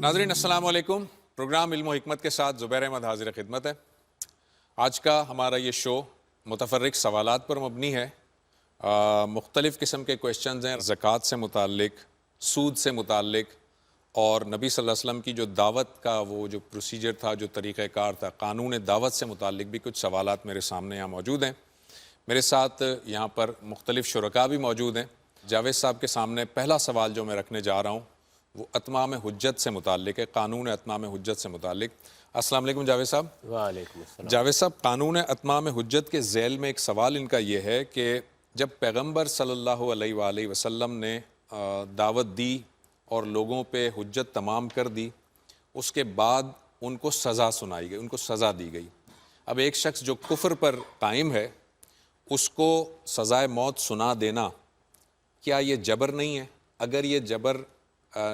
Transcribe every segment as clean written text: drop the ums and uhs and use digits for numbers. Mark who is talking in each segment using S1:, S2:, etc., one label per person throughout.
S1: ناظرین السلام علیکم۔ پروگرام علم و حکمت کے ساتھ زبیر احمد حاضر خدمت ہے۔ آج کا ہمارا یہ شو متفرق سوالات پر مبنی ہے۔ مختلف قسم کے کویشچنز ہیں، زکوٰۃ سے متعلق، سود سے متعلق، اور نبی صلی اللہ علیہ وسلم کی جو دعوت کا وہ جو پروسیجر تھا، جو طریقہ کار تھا، قانون دعوت سے متعلق بھی کچھ سوالات میرے سامنے یہاں موجود ہیں۔ میرے ساتھ یہاں پر مختلف شرکاء بھی موجود ہیں۔ جاوید صاحب کے سامنے پہلا سوال جو میں رکھنے جا رہا ہوں وہ اتمام حجت سے متعلق ہے، قانون اتمام حجت سے متعلق۔ السلام علیکم جاوید صاحب۔
S2: وعلیکم السلام۔
S1: جاوید صاحب، قانون اتمام حجت کے ذیل میں ایک سوال ان کا یہ ہے کہ جب پیغمبر صلی اللہ علیہ وآلہ وسلم نے دعوت دی اور لوگوں پہ حجت تمام کر دی، اس کے بعد ان کو سزا سنائی گئی، ان کو سزا دی گئی۔ اب ایک شخص جو کفر پر قائم ہے اس کو سزائے موت سنا دینا، کیا یہ جبر نہیں ہے؟ اگر یہ جبر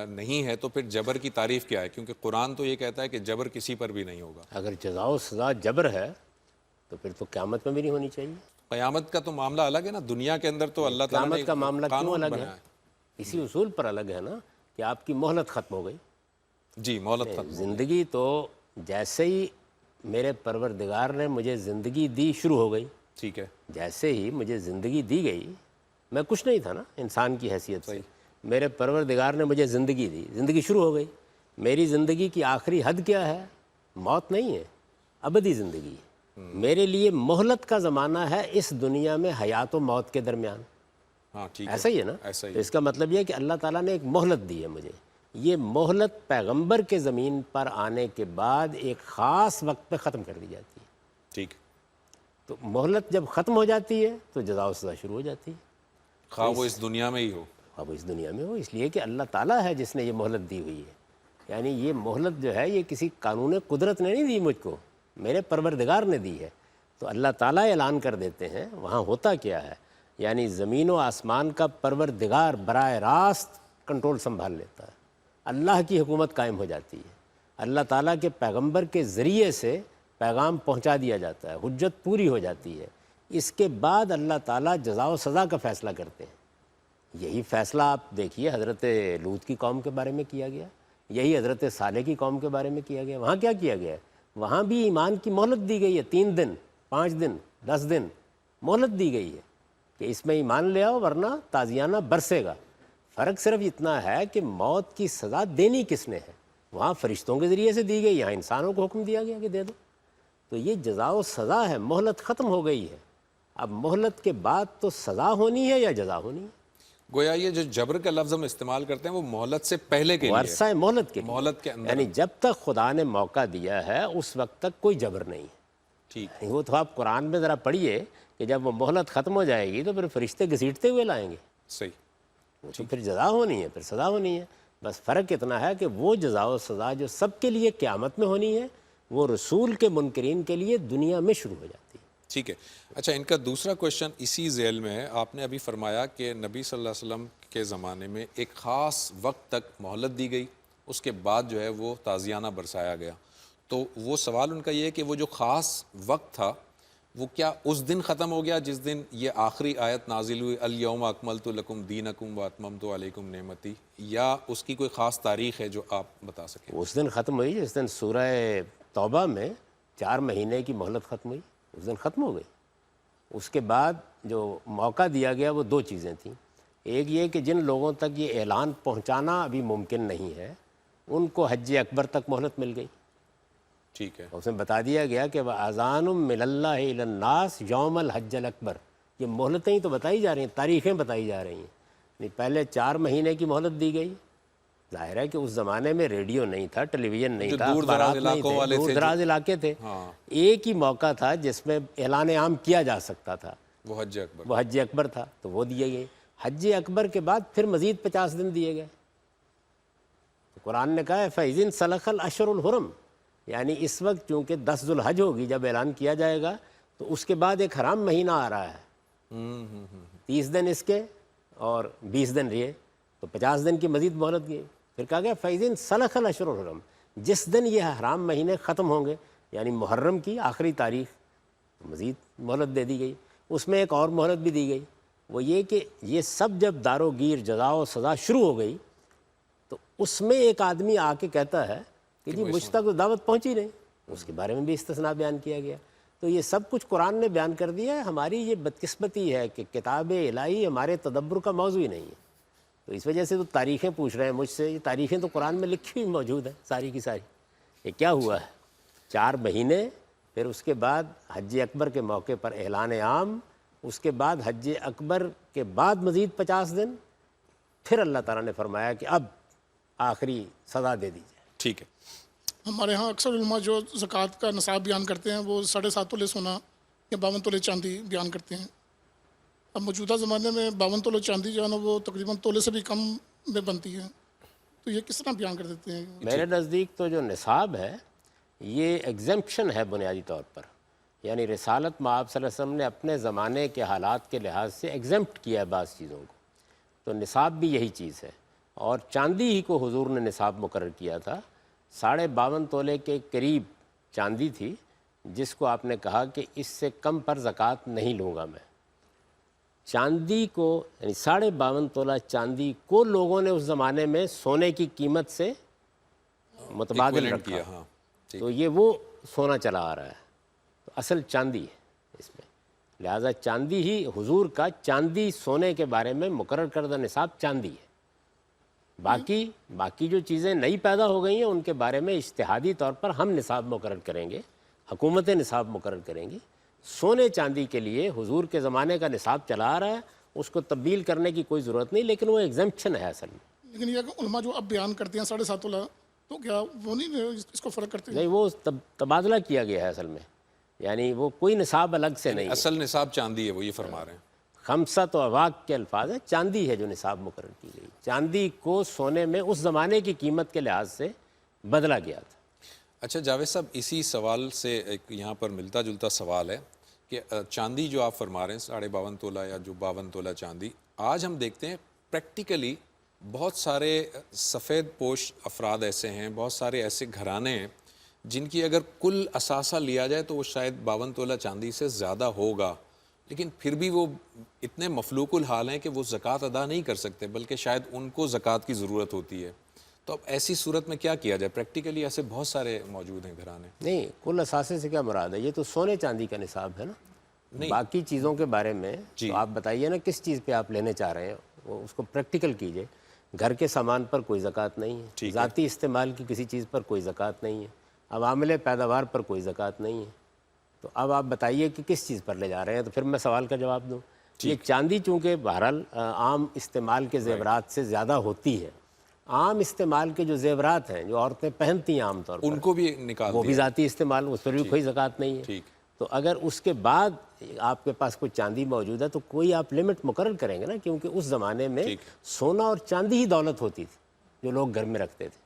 S1: نہیں ہے تو پھر جبر کی تعریف کیا ہے؟ کیونکہ قرآن تو یہ کہتا ہے کہ جبر کسی پر بھی نہیں ہوگا۔
S2: اگر جزا و سزا جبر ہے تو پھر تو قیامت میں بھی نہیں ہونی چاہیے۔
S1: قیامت کا تو معاملہ الگ ہے نا، دنیا کے اندر تو اللہ تعالیٰ نے
S2: قیامت کا معاملہ کیوں
S1: قانون
S2: الگ ہے؟
S1: بنایا
S2: اسی اصول پر الگ ہے نا کہ آپ کی مہلت ختم ہو گئی۔
S1: جی، مہلت ختم۔
S2: زندگی تو جیسے ہی میرے پروردگار نے مجھے زندگی دی شروع ہو گئی۔
S1: ٹھیک ہے،
S2: جیسے ہی مجھے زندگی دی گئی، میں کچھ نہیں تھا نا انسان کی حیثیت سے، میرے پروردگار نے مجھے زندگی دی، زندگی شروع ہو گئی۔ میری زندگی کی آخری حد کیا ہے؟ موت نہیں ہے، ابدی زندگی ہے۔ میرے لیے مہلت کا زمانہ ہے اس دنیا میں حیات و موت کے درمیان۔
S1: ہاں ٹھیک ہے،
S2: ایسا ہی ہے نا؟
S1: ایسا ہی
S2: تو اس کا مطلب یہ ہے کہ اللہ تعالیٰ نے ایک مہلت دی ہے مجھے۔ یہ مہلت پیغمبر کے زمین پر آنے کے بعد ایک خاص وقت پہ ختم کر دی جاتی ہے۔
S1: ٹھیک۔
S2: تو مہلت جب ختم ہو جاتی ہے تو جزا و سزا شروع ہو جاتی ہے،
S1: خواہ وہ اس دنیا میں ہی ہو۔
S2: اب اس دنیا میں ہو، اس لیے کہ اللہ تعالیٰ ہے جس نے یہ مہلت دی ہوئی ہے۔ یعنی یہ مہلت جو ہے یہ کسی قانون قدرت نے نہیں دی مجھ کو، میرے پروردگار نے دی ہے۔ تو اللہ تعالیٰ اعلان کر دیتے ہیں، وہاں ہوتا کیا ہے؟ یعنی زمین و آسمان کا پروردگار براہ راست کنٹرول سنبھال لیتا ہے، اللہ کی حکومت قائم ہو جاتی ہے، اللہ تعالیٰ کے پیغمبر کے ذریعے سے پیغام پہنچا دیا جاتا ہے، حجت پوری ہو جاتی ہے۔ اس کے بعد اللہ تعالیٰ جزا و سزا کا فیصلہ کرتے ہیں۔ یہی فیصلہ آپ دیکھیے حضرت لوط کی قوم کے بارے میں کیا گیا، یہی حضرت صالح کی قوم کے بارے میں کیا گیا۔ وہاں کیا کیا گیا ہے؟ وہاں بھی ایمان کی مہلت دی گئی ہے، 3 دن، 5 دن، 10 دن مہلت دی گئی ہے کہ اس میں ایمان لے آؤ ورنہ تازیانہ برسے گا۔ فرق صرف اتنا ہے کہ موت کی سزا دینی کس نے ہے؟ وہاں فرشتوں کے ذریعے سے دی گئی، یہاں انسانوں کو حکم دیا گیا کہ دے دو۔ تو یہ جزا و سزا ہے، مہلت ختم ہو گئی ہے۔ اب مہلت کے بعد تو سزا ہونی ہے یا جزا ہونی ہے؟
S1: گویا یہ جو جبر کا لفظ ہم استعمال کرتے ہیں وہ مہلت سے پہلے کے لیے،
S2: عرصہ مہلت کے لیے،
S1: مہلت کے اندر۔
S2: یعنی جب تک خدا نے موقع دیا ہے اس وقت تک کوئی جبر نہیں ہے۔
S1: ٹھیک۔
S2: وہ تو آپ قرآن میں ذرا پڑھیے کہ جب وہ مہلت ختم ہو جائے گی تو پھر فرشتے گھسیٹتے ہوئے لائیں گے،
S1: صحیح۔
S2: تو پھر جزا ہونی ہے، پھر سزا ہونی ہے۔ بس فرق اتنا ہے کہ وہ جزا و سزا جو سب کے لیے قیامت میں ہونی ہے وہ رسول کے منکرین کے لیے دنیا میں شروع ہو جاتی ہے۔
S1: ٹھیک ہے۔ اچھا، ان کا دوسرا کویشچن اسی ذیل میں ہے۔ آپ نے ابھی فرمایا کہ نبی صلی اللہ علیہ وسلم کے زمانے میں ایک خاص وقت تک مہلت دی گئی، اس کے بعد جو ہے وہ تازیانہ برسایا گیا۔ تو وہ سوال ان کا یہ ہے کہ وہ جو خاص وقت تھا وہ کیا اس دن ختم ہو گیا جس دن یہ آخری آیت نازل ہوئی، الیوم اکملت لکم دینکم واتممت علیکم نعمتی، یا اس کی کوئی خاص تاریخ ہے جو آپ بتا سکیں؟
S2: اس دن ختم ہوئی جس دن سورہ توبہ میں 4 مہینے کی مہلت ختم ہوئی، اس دن ختم ہو گئی۔ اس کے بعد جو موقع دیا گیا وہ 2 چیزیں تھیں۔ ایک یہ کہ جن لوگوں تک یہ اعلان پہنچانا ابھی ممکن نہیں ہے ان کو حج اکبر تک مہلت مل گئی۔
S1: ٹھیک ہے۔
S2: اس میں بتا دیا گیا کہ وَأَذَانٌ مِّنَ اللَّهِ إِلَى النَّاسِ یوم الحج الاکبر۔ یہ مہلتیں ہی تو بتائی جا رہی ہیں، تاریخیں بتائی جا رہی ہیں۔ پہلے 4 مہینے کی مہلت دی گئی۔ ظاہر ہے کہ اس زمانے میں ریڈیو نہیں تھا، ٹیلی ویژن نہیں تھا، اخبارات نہیں تھے، دور دراز علاقے تھے۔ ایک ہی موقع تھا جس میں اعلان عام کیا جا سکتا تھا،
S1: وہ حج اکبر،
S2: وہ حج اکبر تھا، تو وہ دیے گئے۔ حج اکبر کے بعد پھر مزید 50 دن دیے گئے۔ تو قرآن نے کہا ہے فَإِذٍ سَلَخَ الْأَشْهُرُ الْحُرُمُ، یعنی اس وقت چونکہ 10 ذو الحج ہوگی جب اعلان کیا جائے گا تو اس کے بعد ایک حرام مہینہ آ رہا ہے، 30 دن اس کے اور 20 دن یہ، تو 50 دن کی مزید مہلت گئی۔ پھر کہا گیا فَإِذٍ سَلَخَ الْأَشْهُرُ الْحُرُمُ، جس دن یہ حرام مہینے ختم ہوں گے یعنی محرم کی آخری تاریخ، مزید مہلت دے دی گئی۔ اس میں ایک اور مہلت بھی دی گئی، وہ یہ کہ یہ سب جب دار و گیر جزا و سزا شروع ہو گئی تو اس میں ایک آدمی آ کے کہتا ہے کہ جی مجھ تک تو دعوت پہنچی نہیں، اس کے بارے میں بھی استثناء بیان کیا گیا. تو یہ سب کچھ قرآن نے بیان کر دیا ہے. ہماری یہ بدقسمتی ہے کہ کتاب الہی ہمارے تدبر کا موضوع ہی نہیں ہے. تو اس وجہ سے تو تاریخیں پوچھ رہے ہیں مجھ سے. یہ تاریخیں تو قرآن میں لکھی ہوئی موجود ہیں ساری کی ساری. یہ کیا ہوا ہے؟ 4 مہینے، پھر اس کے بعد حج اکبر کے موقع پر اعلان عام، اس کے بعد حج اکبر کے بعد مزید 50 دن، پھر اللہ تعالیٰ نے فرمایا کہ اب آخری سزا دے دی جائے.
S1: ٹھیک ہے.
S3: ہمارے ہاں اکثر علماء جو زکوٰۃ کا نصاب بیان کرتے ہیں وہ 7.5 تولے سونا یا 52 تولے چاندی بیان کرتے ہیں. اب موجودہ زمانے میں 52 تولے چاندی جو ہے نا وہ تقریباً تولے سے بھی کم میں بنتی ہے. تو یہ کس طرح بیان کر دیتے ہیں؟
S2: میرے نزدیک تو جو نصاب ہے یہ ایگزمپشن ہے بنیادی طور پر. یعنی رسالت مآب صلی اللہ علیہ وسلم نے اپنے زمانے کے حالات کے لحاظ سے ایگزمپٹ کیا ہے بعض چیزوں کو. تو نصاب بھی یہی چیز ہے. اور چاندی ہی کو حضور نے نصاب مقرر کیا تھا. 52.5 تولے کے قریب چاندی تھی جس کو آپ نے کہا کہ اس سے کم پر زکوٰۃ نہیں لوں گا میں. چاندی کو یعنی 52.5 تولہ چاندی کو لوگوں نے اس زمانے میں سونے کی قیمت سے متبادل
S1: Equivalent
S2: رکھا.
S1: کیا. ہاں
S2: تو یہ وہ سونا چلا آ رہا ہے. تو اصل چاندی ہے اس میں. لہٰذا چاندی ہی حضور کا چاندی سونے کے بارے میں مقرر کردہ نصاب چاندی ہے. باقی جو چیزیں نئی پیدا ہو گئی ہیں ان کے بارے میں اجتہادی طور پر ہم نصاب مقرر کریں گے، حکومتیں نصاب مقرر کریں گی. سونے چاندی کے لیے حضور کے زمانے کا نصاب چلا آ رہا ہے، اس کو تبدیل کرنے کی کوئی ضرورت نہیں، لیکن وہ ایگزمپشن ہے اصل میں.
S3: لیکن یہ کہ علماء جو اب بیان کرتے ہیں 7.5 تولہ، تو کیا وہ نہیں اس کو فرق کرتے ہیں؟
S2: نہیں، وہ تبادلہ کیا گیا ہے اصل میں. یعنی وہ کوئی نصاب الگ سے نہیں ہے.
S1: اصل نصاب چاندی ہے، وہ یہ فرما رہے ہیں.
S2: خمسۃ و اواق کے الفاظ ہیں. چاندی ہے جو نصاب مقرر کی گئی. چاندی کو سونے میں اس زمانے کی قیمت کے لحاظ سے بدلا گیا تھا.
S1: اچھا جاوید صاحب، اسی سوال سے ایک یہاں پر ملتا جلتا سوال ہے کہ چاندی جو آپ فرما رہے ہیں 52.5 تولہ یا جو 52 تولہ چاندی، آج ہم دیکھتے ہیں پریکٹیکلی بہت سارے سفید پوش افراد ایسے ہیں، بہت سارے ایسے گھرانے ہیں جن کی اگر کل اثاثہ لیا جائے تو وہ شاید 52 تولہ چاندی سے زیادہ ہوگا، لیکن پھر بھی وہ اتنے مفلوق الحال ہیں کہ وہ زکوٰۃ ادا نہیں کر سکتے، بلکہ شاید ان کو زکوٰۃ کی ضرورت ہوتی ہے. تو اب ایسی صورت میں کیا کیا جائے؟ پریکٹیکلی ایسے بہت سارے موجود ہیں گھرانے.
S2: نہیں، کل اثاثے سے کیا مراد ہے؟ یہ تو سونے چاندی کا نصاب ہے نا. باقی چیزوں کے بارے میں تو آپ بتائیے نا کس چیز پہ آپ لینے چاہ رہے ہیں، وہ اس کو پریکٹیکل کیجئے. گھر کے سامان پر کوئی زکوٰۃ نہیں ہے، ذاتی استعمال کی کسی چیز پر کوئی زکوٰۃ نہیں ہے، عوامل پیداوار پر کوئی زکوٰۃ نہیں ہے. تو اب آپ بتائیے کہ کس چیز پر لے جا رہے ہیں، تو پھر میں سوال کا جواب دوں. یہ چاندی چونکہ بہرحال عام استعمال کے زیورات سے زیادہ ہوتی ہے. عام استعمال کے جو زیورات ہیں جو عورتیں پہنتی ہیں عام طور پر،
S1: ان کو بھی نکال
S2: وہ بھی ذاتی استعمال، اس پر بھی کوئی زکوٰۃ نہیں ہے. تو اگر اس کے بعد آپ کے پاس کوئی چاندی موجود ہے تو کوئی آپ لمٹ مقرر کریں گے نا، کیونکہ اس زمانے میں سونا اور چاندی ہی دولت ہوتی تھی جو لوگ گھر میں رکھتے تھے.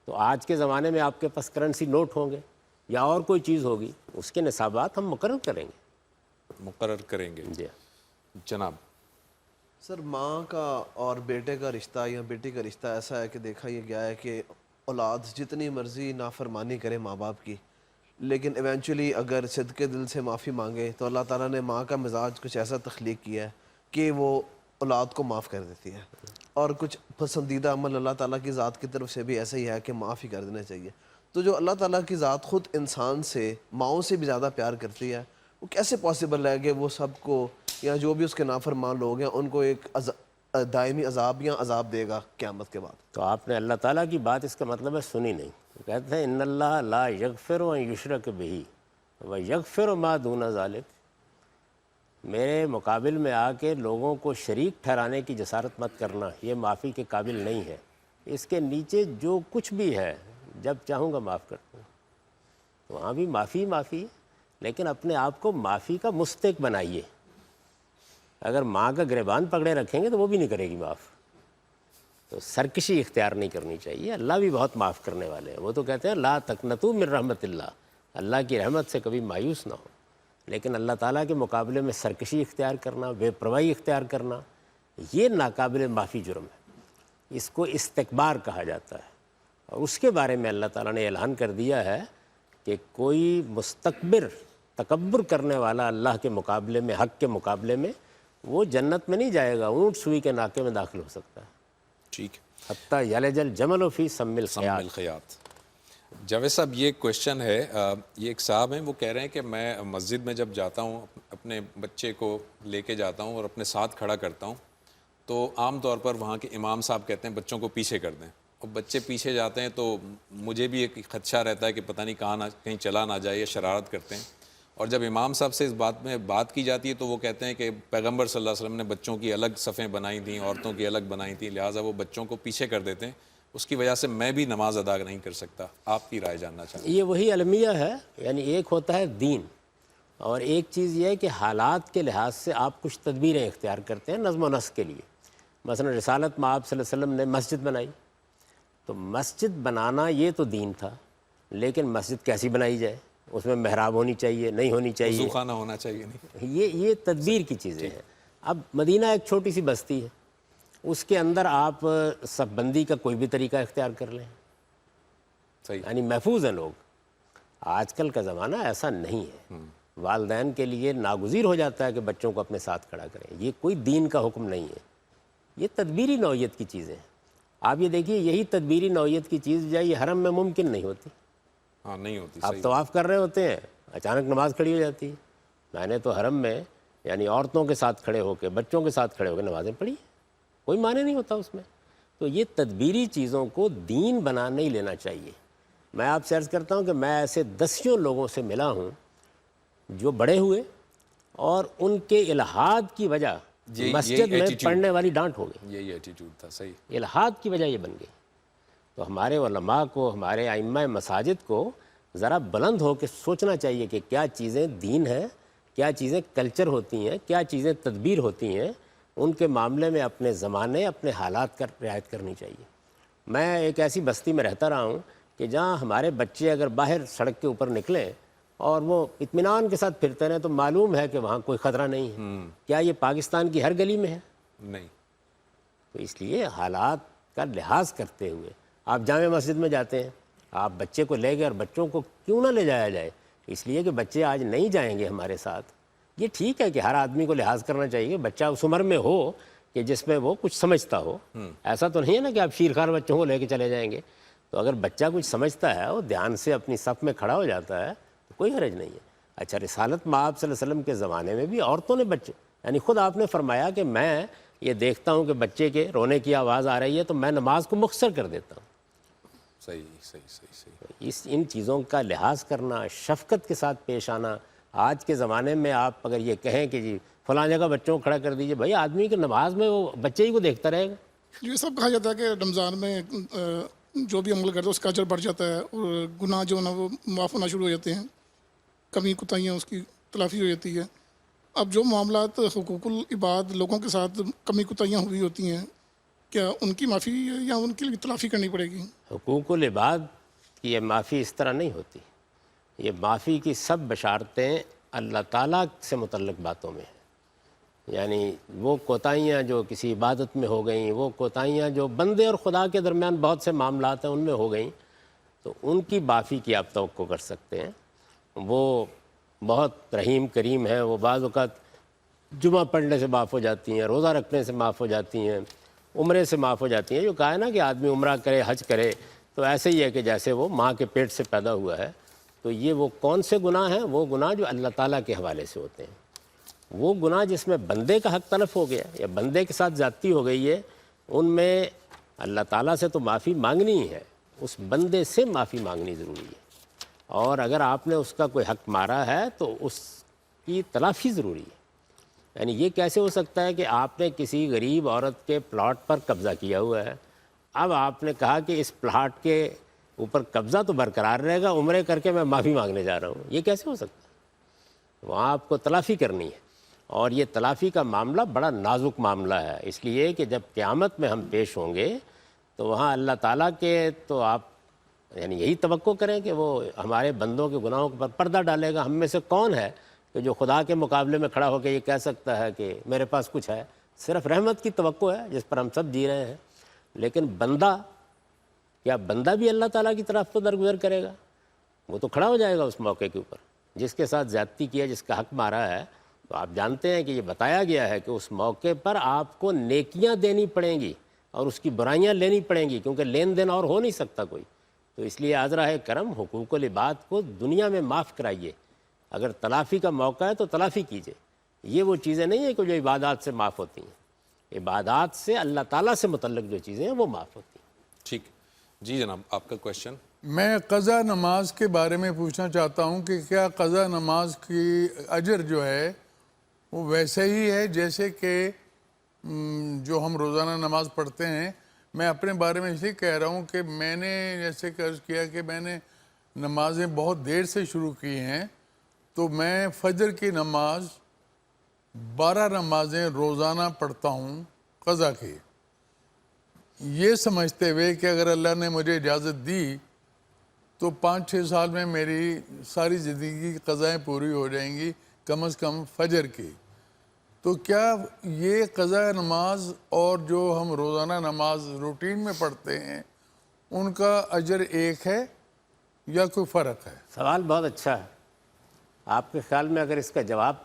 S2: تو آج کے زمانے میں آپ کے پاس کرنسی نوٹ ہوں گے یا اور کوئی چیز ہوگی، اس کے نصابات ہم مقرر کریں گے.
S1: مقرر کریں گے.
S2: جی
S4: جناب سر، ماں کا اور بیٹے کا رشتہ یا بیٹی کا رشتہ ایسا ہے کہ دیکھا یہ گیا ہے کہ اولاد جتنی مرضی نافرمانی کرے ماں باپ کی، لیکن ایونچولی اگر صدقے دل سے معافی مانگے تو اللہ تعالیٰ نے ماں کا مزاج کچھ ایسا تخلیق کیا ہے کہ وہ اولاد کو معاف کر دیتی ہے. اور کچھ پسندیدہ عمل اللہ تعالیٰ کی ذات کی طرف سے بھی ایسا ہی ہے کہ معاف ہی کر دینا چاہیے. تو جو اللہ تعالیٰ کی ذات خود انسان سے ماؤں سے بھی زیادہ پیار کرتی ہے، وہ کیسے پاسبل ہے کہ وہ سب کو یا جو بھی اس کے نافرمان لوگ ہیں ان کو ایک دائمی عذاب یا عذاب دے گا قیامت کے بعد؟
S2: تو آپ نے اللہ تعالیٰ کی بات اس کا مطلب ہے سنی نہیں. کہتے ہیں ان اللہ لا یغفر ان یشرک بہ ویغفر ما دون ذلک. میرے مقابل میں آ کے لوگوں کو شریک ٹھہرانے کی جسارت مت کرنا، یہ معافی کے قابل نہیں ہے. اس کے نیچے جو کچھ بھی ہے جب چاہوں گا معاف کر دوں. تو وہاں بھی معافی ہے، لیکن اپنے آپ کو معافی کا مستحق بنائیے. اگر ماں کا گریبان پکڑے رکھیں گے تو وہ بھی نہیں کرے گی معاف. تو سرکشی اختیار نہیں کرنی چاہیے. اللہ بھی بہت معاف کرنے والے ہیں. وہ تو کہتے ہیں لا تقنطوا من رحمت اللہ، اللہ کی رحمت سے کبھی مایوس نہ ہو. لیکن اللہ تعالیٰ کے مقابلے میں سرکشی اختیار کرنا، بے پرواہی اختیار کرنا، یہ ناقابل معافی جرم ہے. اس کو استکبار کہا جاتا ہے. اور اس کے بارے میں اللہ تعالیٰ نے اعلان کر دیا ہے کہ کوئی مستکبر تکبر کرنے والا اللہ کے مقابلے میں، حق کے مقابلے میں، وہ جنت میں نہیں جائے گا، اونٹ سوئی کے ناکے میں داخل ہو سکتا ہے.
S1: ٹھیک ہے.
S2: حتیٰ یلج الجمل فی سم الخیاط۔
S1: الخیاط۔ جاوید صاحب یہ کویشچن ہے، یہ ایک صاحب ہیں، وہ کہہ رہے ہیں کہ میں مسجد میں جب جاتا ہوں اپنے بچے کو لے کے جاتا ہوں اور اپنے ساتھ کھڑا کرتا ہوں تو عام طور پر وہاں کے امام صاحب کہتے ہیں بچوں کو پیچھے کر دیں، اور بچے پیچھے جاتے ہیں تو مجھے بھی ایک خدشہ رہتا ہے کہ پتہ نہیں کہیں چلا نہ جائے یا شرارت کرتے ہیں، اور جب امام صاحب سے اس بات میں بات کی جاتی ہے تو وہ کہتے ہیں کہ پیغمبر صلی اللہ علیہ وسلم نے بچوں کی الگ صفیں بنائی تھیں، عورتوں کی الگ بنائی تھیں، لہٰذا وہ بچوں کو پیچھے کر دیتے ہیں، اس کی وجہ سے میں بھی نماز ادا نہیں کر سکتا۔ آپ کی رائے جاننا چاہتا ہوں۔
S2: یہ وہی المیہ ہے، یعنی ایک ہوتا ہے دین، اور ایک چیز یہ ہے کہ حالات کے لحاظ سے آپ کچھ تدبیریں اختیار کرتے ہیں نظم و نسق کے لیے۔ مثلا رسالت میں آپ صلی اللہ علیہ وسلم نے مسجد بنائی، تو مسجد بنانا یہ تو دین تھا، لیکن مسجد کیسی بنائی جائے، اس میں محراب ہونی چاہیے نہیں ہونی چاہیے،
S1: وضو خانہ ہونا چاہیے نہیں،
S2: یہ تدبیر کی چیزیں ہیں۔ اب مدینہ ایک چھوٹی سی بستی ہے، اس کے اندر آپ صف بندی کا کوئی بھی طریقہ اختیار کر لیں،
S1: صحیح،
S2: یعنی محفوظ ہیں لوگ۔ آج کل کا زمانہ ایسا نہیں ہے، والدین کے لیے ناگزیر ہو جاتا ہے کہ بچوں کو اپنے ساتھ کھڑا کریں، یہ کوئی دین کا حکم نہیں ہے، یہ تدبیری نوعیت کی چیزیں ہیں۔ آپ یہ دیکھیے، یہی تدبیری نوعیت کی چیز جو ہے یہ حرم میں ممکن نہیں ہوتی۔
S1: ہاں نہیں ہوتی،
S2: آپ
S1: صحیح،
S2: طواف کر رہے ہوتے ہیں، اچانک نماز کھڑی ہو جاتی ہے۔ میں نے تو حرم میں یعنی عورتوں کے ساتھ کھڑے ہو کے، بچوں کے ساتھ کھڑے ہو کے نمازیں پڑھی، کوئی معنی نہیں ہوتا اس میں۔ تو یہ تدبیری چیزوں کو دین بنا نہیں لینا چاہیے۔ میں آپ سے عرض کرتا ہوں کہ میں ایسے دسیوں لوگوں سے ملا ہوں جو بڑے ہوئے اور ان کے الحاد کی وجہ
S1: یہی
S2: مسجد میں
S1: attitude،
S2: پڑھنے والی ڈانٹ ہو گئی،
S1: یہی ایٹیٹیوڈ تھا، صحیح،
S2: الحاد کی وجہ یہ بن گئی۔ تو ہمارے علماء کو، ہمارے ائمہ مساجد کو ذرا بلند ہو کے سوچنا چاہیے کہ کیا چیزیں دین ہیں، کیا چیزیں کلچر ہوتی ہیں، کیا چیزیں تدبیر ہوتی ہیں، ان کے معاملے میں اپنے زمانے، اپنے حالات کا رعایت کرنی چاہیے۔ میں ایک ایسی بستی میں رہتا رہا ہوں کہ جہاں ہمارے بچے اگر باہر سڑک کے اوپر نکلیں اور وہ اطمینان کے ساتھ پھرتے رہیں تو معلوم ہے کہ وہاں کوئی خطرہ نہیں ہے۔ کیا یہ پاکستان کی ہر گلی میں ہے؟
S1: نہیں،
S2: تو اس لیے حالات کا لحاظ کرتے ہوئے آپ جامع مسجد میں جاتے ہیں، آپ بچے کو لے گئے، اور بچوں کو کیوں نہ لے جایا جائے؟ اس لیے کہ بچے آج نہیں جائیں گے ہمارے ساتھ۔ یہ ٹھیک ہے کہ ہر آدمی کو لحاظ کرنا چاہیے کہ بچہ اس عمر میں ہو کہ جس میں وہ کچھ سمجھتا ہو۔ ایسا تو نہیں ہے نا کہ آپ شیرخوار بچوں کو لے کے چلے جائیں گے۔ تو اگر بچہ کچھ سمجھتا ہے، وہ دھیان سے اپنی صف میں کھڑا ہو جاتا ہے تو کوئی حرج نہیں ہے۔ اچھا، رسالت مآب صلی اللہ علیہ وسلم کے زمانے میں بھی عورتوں نے بچے، یعنی خود آپ نے فرمایا کہ میں یہ دیکھتا ہوں کہ بچے کے رونے کی آواز آ رہی ہے تو میں نماز کو مختصر کر دیتا ہوں۔
S1: صحیح، صحیح، صحیح، صحیح،
S2: ان چیزوں کا لحاظ کرنا، شفقت کے ساتھ پیش آنا۔ آج کے زمانے میں آپ اگر یہ کہیں کہ جی فلاں جگہ بچوں کو کھڑا کر دیجئے، بھائی آدمی کی نماز میں وہ بچے ہی کو دیکھتا رہے گا۔
S3: یہ سب کہا جاتا ہے کہ رمضان میں جو بھی عمل کرتا ہے اس کا اجر بڑھ جاتا ہے، اور گناہ جو ہے نا وہ معاف ہونا شروع ہو جاتے ہیں، کمی کوتاہیاں اس کی تلافی ہو جاتی ہے۔ اب جو معاملات حقوق العباد لوگوں کے ساتھ کمی کوتاہیاں ہوئی ہوتی ہیں، کیا ان کی معافی یا ان کی تلافی کرنی پڑے گی؟
S2: حقوق العباد کی یہ معافی اس طرح نہیں ہوتی۔ یہ معافی کی سب بشارتیں اللہ تعالیٰ سے متعلق باتوں میں ہیں، یعنی وہ کوتاہیاں جو کسی عبادت میں ہو گئیں، وہ کوتاہیاں جو بندے اور خدا کے درمیان بہت سے معاملات ہیں ان میں ہو گئیں، تو ان کی معافی کی آپ توقع کر سکتے ہیں۔ وہ بہت رحیم کریم ہے، وہ بعض اوقات جمعہ پڑھنے سے معاف ہو جاتی ہیں، روزہ رکھنے سے معاف ہو جاتی ہیں، عمرے سے معاف ہو جاتی ہیں۔ جو کہا ہے نا کہ آدمی عمرہ کرے، حج کرے، تو ایسے ہی ہے کہ جیسے وہ ماں کے پیٹ سے پیدا ہوا ہے۔ تو یہ وہ کون سے گناہ ہیں؟ وہ گناہ جو اللہ تعالیٰ کے حوالے سے ہوتے ہیں۔ وہ گناہ جس میں بندے کا حق تلف ہو گیا یا بندے کے ساتھ زیادتی ہو گئی ہے، ان میں اللہ تعالیٰ سے تو معافی مانگنی ہی ہے، اس بندے سے معافی مانگنی ضروری ہے، اور اگر آپ نے اس کا کوئی حق مارا ہے تو اس کی تلافی ضروری ہے۔ یعنی یہ کیسے ہو سکتا ہے کہ آپ نے کسی غریب عورت کے پلاٹ پر قبضہ کیا ہوا ہے، اب آپ نے کہا کہ اس پلاٹ کے اوپر قبضہ تو برقرار رہے گا، عمرے کر کے میں معافی مانگنے جا رہا ہوں؟ یہ کیسے ہو سکتا ہے؟ وہاں آپ کو تلافی کرنی ہے، اور یہ تلافی کا معاملہ بڑا نازک معاملہ ہے، اس لیے کہ جب قیامت میں ہم پیش ہوں گے تو وہاں اللہ تعالیٰ کے تو آپ یعنی یہی توقع کریں کہ وہ ہمارے بندوں کے گناہوں پر پردہ ڈالے گا۔ ہم میں سے کون ہے کہ جو خدا کے مقابلے میں کھڑا ہو کے یہ کہہ سکتا ہے کہ میرے پاس کچھ ہے؟ صرف رحمت کی توقع ہے جس پر ہم سب جی رہے ہیں، لیکن بندہ، کیا بندہ بھی اللہ تعالیٰ کی طرف تو درگزر کرے گا؟ وہ تو کھڑا ہو جائے گا اس موقع کے اوپر، جس کے ساتھ زیادتی کیا، جس کا حق مارا ہے۔ تو آپ جانتے ہیں کہ یہ بتایا گیا ہے کہ اس موقع پر آپ کو نیکیاں دینی پڑیں گی، اور اس کی برائیاں لینی پڑیں گی، کیونکہ لین دین اور ہو نہیں سکتا کوئی. تو اس لیے عذرا کرم حقوق العباد کو دنیا میں معاف کرائیے. اگر تلافی کا موقع ہے تو تلافی کیجیے. یہ وہ چیزیں نہیں ہیں کہ جو عبادات سے معاف ہوتی ہیں. عبادات سے اللہ تعالیٰ سے متعلق جو چیزیں ہیں وہ معاف ہوتی ہیں.
S1: ٹھیک. جی جناب آپ کا کویشچن.
S5: میں قضا نماز کے بارے میں پوچھنا چاہتا ہوں کہ کیا قضا نماز کی اجر جو ہے وہ ویسے ہی ہے جیسے کہ جو ہم روزانہ نماز پڑھتے ہیں؟ میں اپنے بارے میں اس لیے کہہ رہا ہوں کہ میں نے جیسے عرض کیا کہ میں نے نمازیں بہت دیر سے شروع کی ہیں، تو میں فجر کی نماز 12 نمازیں روزانہ پڑھتا ہوں قضا کی، یہ سمجھتے ہوئے کہ اگر اللہ نے مجھے اجازت دی تو 5-6 سال میں میری ساری زندگی کی قضائیں پوری ہو جائیں گی، کم از کم فجر کی. تو کیا یہ قضا نماز اور جو ہم روزانہ نماز روٹین میں پڑھتے ہیں ان کا اجر ایک ہے یا کوئی فرق ہے؟
S2: سوال بہت اچھا ہے. آپ کے خیال میں اگر اس کا جواب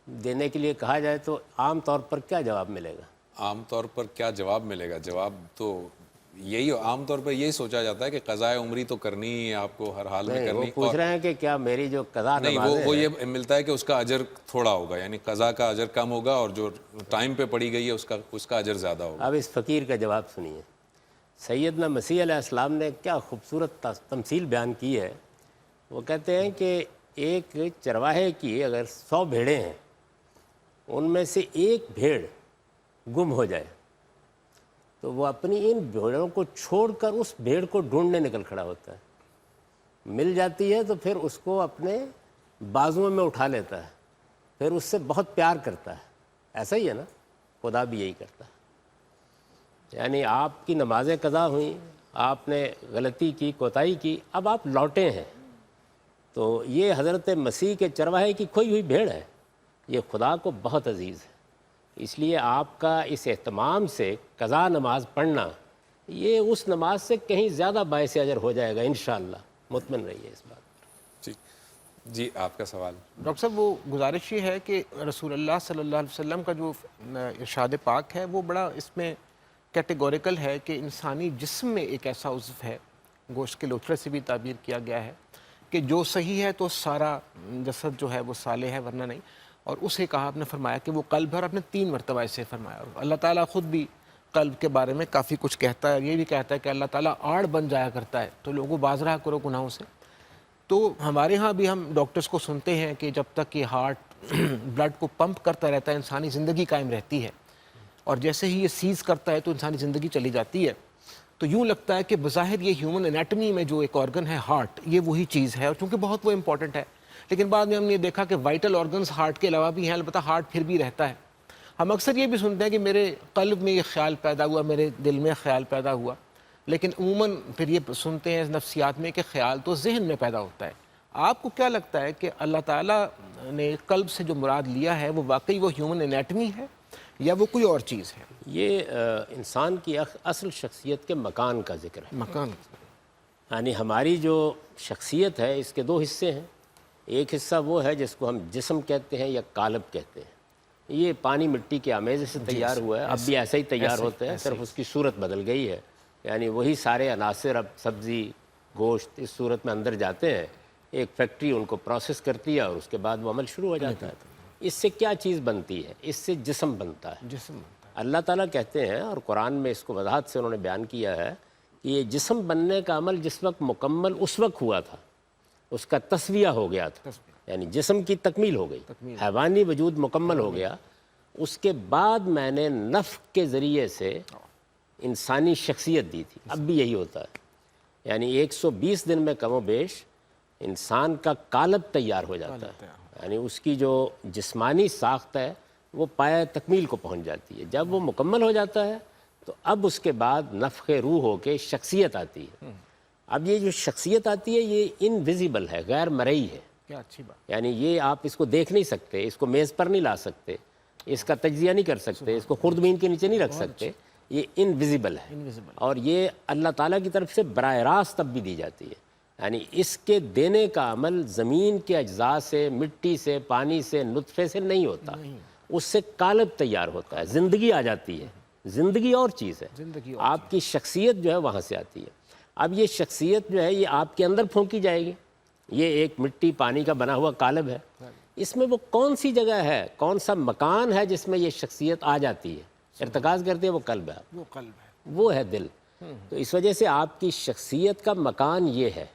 S2: دینے کے لیے کہا جائے تو عام طور پر کیا جواب ملے گا؟
S1: عام طور پر کیا جواب ملے گا؟ جواب تو یہی عام طور پر یہی سوچا جاتا ہے کہ قضائے عمری تو کرنی ہی ہے آپ کو ہر حال میں
S2: وہ
S1: کرنی.
S2: پوچھ رہے ہیں کہ کیا میری جو قضا
S1: نہیں،
S2: نمازیں
S1: وہ یہ ملتا ہے کہ اس کا اجر تھوڑا ہوگا، یعنی قضا کا اجر کم ہوگا اور جو ٹائم پہ پڑھی گئی ہے اس کا اجر زیادہ ہوگا.
S2: اب اس فقیر کا جواب سنیے. سیدنا مسیح علیہ السلام نے کیا خوبصورت تمثیل بیان کی ہے. وہ کہتے ہیں کہ ایک چرواہے کی اگر 100 بھیڑیں ہیں، ان میں سے ایک بھیڑ گم ہو جائے تو وہ اپنی ان بھیڑوں کو چھوڑ کر اس بھیڑ کو ڈھونڈنے نکل کھڑا ہوتا ہے. مل جاتی ہے تو پھر اس کو اپنے بازوؤں میں اٹھا لیتا ہے، پھر اس سے بہت پیار کرتا ہے. ایسا ہی ہے نا، خدا بھی یہی کرتا ہے. یعنی آپ کی نمازیں قضا ہوئیں، آپ نے غلطی کی، کوتاہی کی، اب آپ لوٹے ہیں، تو یہ حضرت مسیح کے چرواہے کی کھوئی ہوئی بھیڑ ہے. یہ خدا کو بہت عزیز ہے. اس لیے آپ کا اس اہتمام سے قضا نماز پڑھنا یہ اس نماز سے کہیں زیادہ باعث اجر ہو جائے گا انشاءاللہ. مطمئن رہیے اس بات پر.
S1: جی آپ کا سوال.
S6: ڈاکٹر صاحب وہ گزارش یہ ہے کہ رسول اللہ صلی اللہ علیہ وسلم کا جو ارشاد پاک ہے وہ بڑا اس میں کیٹیگوریکل ہے کہ انسانی جسم میں ایک ایسا عضو ہے، گوشت کے لوتھڑے سے بھی تعبیر کیا گیا ہے، کہ جو صحیح ہے تو سارا جسد جو ہے وہ صالح ہے ورنہ نہیں. اور اسے کہا آپ نے فرمایا کہ وہ قلب ہے، اور آپ نے 3 مرتبہ اسے فرمایا. اور اللہ تعالیٰ خود بھی قلب کے بارے میں کافی کچھ کہتا ہے، اور یہ بھی کہتا ہے کہ اللہ تعالیٰ آڑ بن جایا کرتا ہے، تو لوگوں باز رہا کرو گناہوں سے. تو ہمارے ہاں بھی ہم ڈاکٹرز کو سنتے ہیں کہ جب تک یہ ہارٹ بلڈ کو پمپ کرتا رہتا ہے انسانی زندگی قائم رہتی ہے، اور جیسے ہی یہ سیز کرتا ہے تو انسانی زندگی چلی جاتی ہے. تو یوں لگتا ہے کہ بظاہر یہ ہیومن انیٹمی میں جو ایک آرگن ہے ہارٹ، یہ وہی چیز ہے، اور چونکہ بہت وہ امپورٹنٹ ہے. لیکن بعد میں ہم نے دیکھا کہ وائٹل آرگنز ہارٹ کے علاوہ بھی ہیں، البتہ ہارٹ پھر بھی رہتا ہے. ہم اکثر یہ بھی سنتے ہیں کہ میرے قلب میں یہ خیال پیدا ہوا، میرے دل میں خیال پیدا ہوا، لیکن عموماً پھر یہ سنتے ہیں نفسیات میں کہ خیال تو ذہن میں پیدا ہوتا ہے. آپ کو کیا لگتا ہے کہ اللہ تعالیٰ نے قلب سے جو مراد لیا ہے وہ واقعی وہ ہیومن انیٹمی ہے یا وہ کوئی اور چیز ہے؟
S2: یہ انسان کی اصل شخصیت کے مکان کا ذکر ہے.
S6: مکان.
S2: یعنی ہماری جو شخصیت ہے اس کے 2 حصے ہیں. ایک حصہ وہ ہے جس کو ہم جسم کہتے ہیں یا قالب کہتے ہیں. یہ پانی مٹی کے آمیزے سے تیار ہوا ہے، اب بھی ایسا ہی تیار ہوتا ہے، صرف اس کی صورت بدل گئی ہے. یعنی وہی سارے عناصر اب سبزی گوشت اس صورت میں اندر جاتے ہیں، ایک فیکٹری ان کو پروسیس کرتی ہے اور اس کے بعد وہ عمل شروع ہو جاتا ہے. اس سے کیا چیز بنتی ہے؟ اس سے جسم بنتا ہے.
S6: جسم.
S2: اللہ تعالیٰ کہتے ہیں، اور قرآن میں اس کو وضاحت سے انہوں نے بیان کیا ہے کہ یہ جسم بننے کا عمل جس وقت مکمل اس وقت ہوا تھا، اس کا تسویہ ہو گیا تھا، یعنی جسم کی تکمیل ہو گئی، حیوانی وجود مکمل ہو گیا. اس کے بعد میں نے نفخ کے ذریعے سے انسانی شخصیت دی تھی. اب بھی یہی ہوتا ہے، یعنی 120 دن میں کم و بیش انسان کا قالب تیار ہو جاتا ہے. یعنی اس کی جو جسمانی ساخت ہے وہ پایہ تکمیل کو پہنچ جاتی ہے. جب وہ مکمل ہو جاتا ہے تو اب اس کے بعد نفخ روح ہو کے شخصیت آتی ہے. اب یہ جو شخصیت آتی ہے یہ انویزیبل ہے، غیر مرئی ہے.
S6: کیا اچھی بات.
S2: یعنی یہ آپ اس کو دیکھ نہیں سکتے، اس کو میز پر نہیں لا سکتے، اس کا تجزیہ نہیں کر سکتے، اس کو خردبین کے نیچے نہیں رکھ سکتے. یہ انویزیبل ہے، اور یہ اللہ تعالیٰ کی طرف سے براہ راست اب بھی دی جاتی ہے. یعنی اس کے دینے کا عمل زمین کے اجزاء سے، مٹی سے، پانی سے، نطفے سے نہیں ہوتا، اس سے قالب تیار ہوتا ہے، زندگی آ جاتی ہے. زندگی اور چیز ہے،
S6: زندگی
S2: آپ کی شخصیت جو ہے وہاں سے آتی ہے۔ اب یہ شخصیت جو ہے یہ آپ کے اندر پھونکی جائے گی، یہ ایک مٹی پانی کا بنا ہوا قالب ہے، اس میں وہ کون سی جگہ ہے، کون سا مکان ہے جس میں یہ شخصیت آ جاتی ہے، ارتکاز کرتی ہے، وہ قلب ہے،
S6: وہ قلب ہے،
S2: وہ ہے دل۔ تو اس وجہ سے آپ کی شخصیت کا مکان یہ ہے،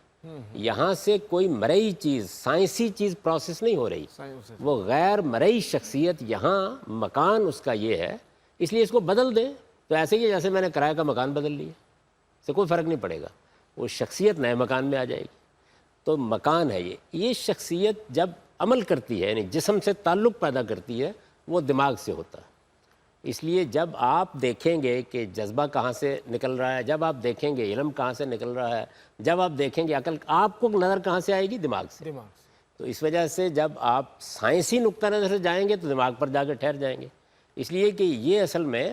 S2: یہاں سے کوئی مرئی چیز، سائنسی چیز پروسیس نہیں ہو رہی، وہ غیر مرئی شخصیت یہاں مکان اس کا یہ ہے، اس لیے اس کو بدل دیں تو ایسے ہی ہے جیسے میں نے کرایہ کا مکان بدل لیا، اس سے کوئی فرق نہیں پڑے گا، وہ شخصیت نئے مکان میں آ جائے گی۔ تو مکان ہے یہ شخصیت جب عمل کرتی ہے، یعنی جسم سے تعلق پیدا کرتی ہے، وہ دماغ سے ہوتا ہے۔ اس لیے جب آپ دیکھیں گے کہ جذبہ کہاں سے نکل رہا ہے، جب آپ دیکھیں گے علم کہاں سے نکل رہا ہے، جب آپ دیکھیں گے عقل، آپ کو نظر کہاں سے آئے گی؟ دماغ سے۔
S6: دماغ سے۔
S2: تو اس وجہ سے جب آپ سائنسی نقطہ نظر سے جائیں گے تو دماغ پر جا کے ٹھہر جائیں گے، اس لیے کہ یہ اصل میں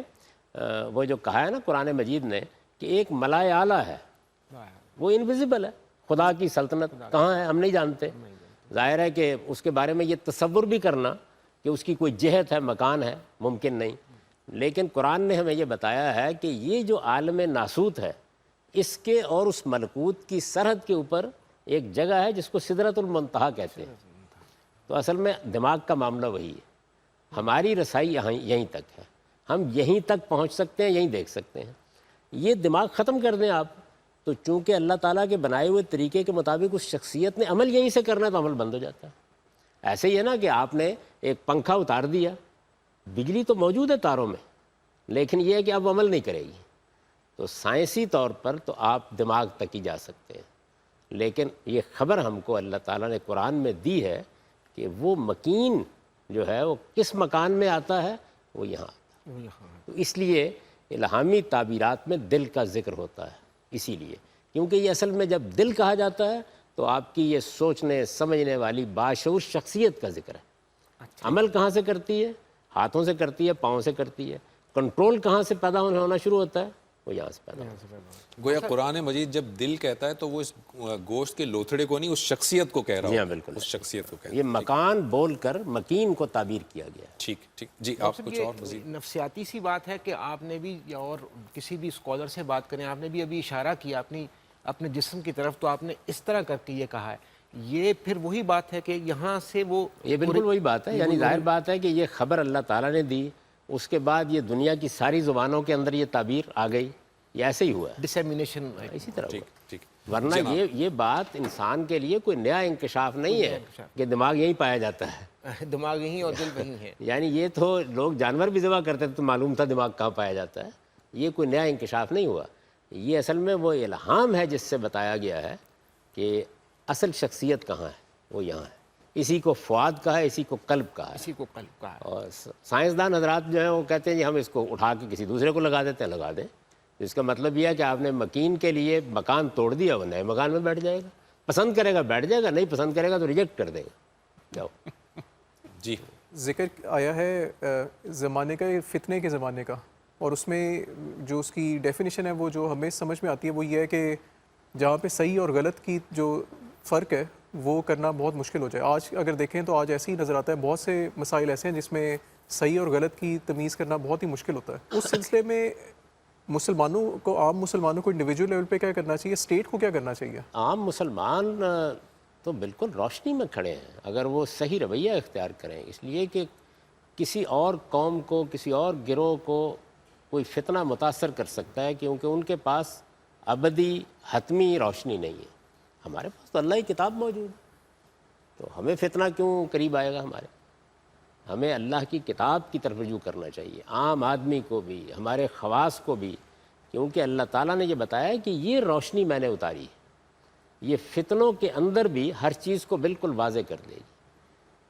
S2: وہ جو کہا ہے نا قرآن مجید نے کہ ایک ملائے اعلیٰ ہے، وہ انویزیبل ہے، خدا کی سلطنت کہاں ہے ہم نہیں جانتے۔ ظاہر ہے کہ اس کے بارے میں یہ تصور بھی کرنا کہ اس کی کوئی جہت ہے، مکان ہے، ممکن نہیں، لیکن قرآن نے ہمیں یہ بتایا ہے کہ یہ جو عالم ناسوت ہے، اس کے اور اس ملکوت کی سرحد کے اوپر ایک جگہ ہے جس کو سدرۃ المنتہا کہتے ہیں۔ تو اصل میں دماغ کا معاملہ وہی ہے، ہماری رسائی یہیں تک ہے، ہم یہیں تک پہنچ سکتے ہیں، یہیں دیکھ سکتے ہیں۔ یہ دماغ ختم کر دیں آپ تو چونکہ اللہ تعالیٰ کے بنائے ہوئے طریقے کے مطابق اس شخصیت نے عمل یہیں سے کرنا ہے تو عمل بند ہو جاتا ہے۔ ایسے ہی ہے نا کہ آپ نے ایک پنکھا اتار دیا، بجلی تو موجود ہے تاروں میں، لیکن یہ ہے کہ اب عمل نہیں کرے گی، تو سائنسی طور پر تو آپ دماغ تک ہی جا سکتے ہیں، لیکن یہ خبر ہم کو اللہ تعالیٰ نے قرآن میں دی ہے کہ وہ مکین جو ہے وہ کس مکان میں آتا ہے، وہ یہاں آتا ہے۔ تو اس لیے الہامی تعبیرات میں دل کا ذکر ہوتا ہے، اسی لیے کیونکہ یہ اصل میں جب دل کہا جاتا ہے تو آپ کی یہ سوچنے سمجھنے والی باشعور شخصیت کا ذکر ہے۔ عمل کہاں سے کرتی ہے؟ ہاتھوں سے کرتی ہے، پاؤں سے کرتی ہے۔ کنٹرول کہاں سے پیدا ہونا شروع ہوتا ہے؟ وہ یہاں سے پیدا ہوتا ہے۔
S1: گویا قرآن مجید جب دل کہتا ہے تو وہ اس گوشت کے لوتھڑے کو نہیں، اس شخصیت کو کہہ رہا
S2: جی ہاں،
S1: ہو،
S2: بالکل
S1: اس شخصیت کو کہہ رہا
S2: یہ مکان بول کر مکین کو تعبیر کیا گیا ہے۔
S1: ٹھیک ٹھیک جی آپ کچھ اور مزید؟
S6: نفسیاتی سی بات ہے کہ آپ نے بھی یا اور کسی بھی اسکالر سے بات کریں، آپ نے بھی ابھی اشارہ کیا اپنے جسم کی طرف، تو آپ نے اس طرح کر کے یہ کہا ہے، یہ پھر وہی بات ہے کہ یہاں سے وہ
S2: یہ بالکل وہی بات ہے، یعنی ظاہر بات ہے کہ یہ خبر اللہ تعالیٰ نے دی، اس کے بعد یہ دنیا کی ساری زبانوں کے اندر یہ تعبیر آ گئی، یہ ایسے ہی ہوا ہے،
S6: ڈسیمینیشن
S2: اسی طرح ہوا۔
S1: ٹھیک ٹھیک
S2: ورنہ یہ بات انسان کے لیے کوئی نیا انکشاف نہیں ہے کہ دماغ یہیں پایا جاتا ہے،
S6: دماغ یہیں اور دل وہیں ہے۔
S2: یعنی یہ تو لوگ جانور بھی ذبح کرتے تھے تو معلوم تھا دماغ کہاں پایا جاتا ہے، یہ کوئی نیا انکشاف نہیں ہوا، یہ اصل میں وہ الہام ہے جس سے بتایا گیا ہے کہ اصل شخصیت کہاں ہے، وہ یہاں ہے۔ اسی کو فؤاد کہا ہے، اسی کو قلب کہا ہے،
S6: اسی کو قلب کہا ہے۔
S2: اور سائنسدان حضرات جو ہیں وہ کہتے ہیں جی ہم اس کو اٹھا کے کسی دوسرے کو لگا دیتے ہیں، لگا دیں، اس کا مطلب یہ ہے کہ آپ نے مکین کے لیے مکان توڑ دیا، وہ نئے مکان میں بیٹھ جائے گا، پسند کرے گا بیٹھ جائے گا، نہیں پسند کرے گا تو ریجیکٹ کر دے گا۔ جاؤ
S1: جی
S7: ذکر آیا ہے زمانے کا، فتنے کے زمانے کا، اور اس میں جو اس کی ڈیفینیشن ہے وہ جو ہمیں سمجھ میں آتی ہے وہ یہ ہے کہ جہاں پہ صحیح اور غلط کی جو فرق ہے وہ کرنا بہت مشکل ہو جائے۔ آج اگر دیکھیں تو آج ایسے ہی نظر آتا ہے، بہت سے مسائل ایسے ہیں جس میں صحیح اور غلط کی تمیز کرنا بہت ہی مشکل ہوتا ہے۔ اس سلسلے میں مسلمانوں کو، عام مسلمانوں کو انڈیویجول لیول پہ کیا کرنا چاہیے، اسٹیٹ کو کیا کرنا چاہیے؟
S2: عام مسلمان تو بالکل روشنی میں کھڑے ہیں اگر وہ صحیح رویہ اختیار کریں، اس لیے کہ کسی اور قوم کو، کسی اور گروہ کو کوئی فتنہ متاثر کر سکتا ہے کیونکہ ان کے پاس ابدی حتمی روشنی نہیں ہے۔ ہمارے پاس تو اللہ کی کتاب موجود ہے، تو ہمیں فتنہ کیوں قریب آئے گا ہمارے؟ ہمیں اللہ کی کتاب کی طرف رجوع کرنا چاہیے، عام آدمی کو بھی، ہمارے خواص کو بھی، کیونکہ اللہ تعالیٰ نے یہ بتایا ہے کہ یہ روشنی میں نے اتاری ہے، یہ فتنوں کے اندر بھی ہر چیز کو بالکل واضح کر دے گی۔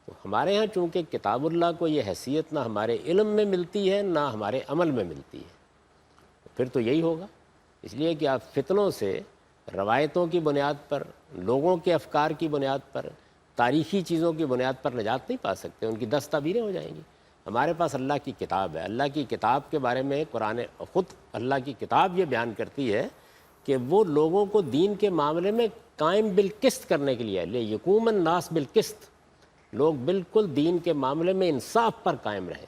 S2: تو ہمارے ہاں چونکہ کتاب اللہ کو یہ حیثیت نہ ہمارے علم میں ملتی ہے نہ ہمارے عمل میں ملتی ہے، پھر تو یہی ہوگا۔ اس لیے کہ آپ فتنوں سے روایتوں کی بنیاد پر، لوگوں کے افکار کی بنیاد پر، تاریخی چیزوں کی بنیاد پر نجات نہیں پا سکتے، ان کی 10 تعبیریں ہو جائیں گی۔ ہمارے پاس اللہ کی کتاب ہے، اللہ کی کتاب کے بارے میں قرآن خود اللہ کی کتاب یہ بیان کرتی ہے کہ وہ لوگوں کو دین کے معاملے میں قائم بالقسط کرنے کے لیے لے یقوم الناس بالقسط، لوگ بالکل دین کے معاملے میں انصاف پر قائم رہیں،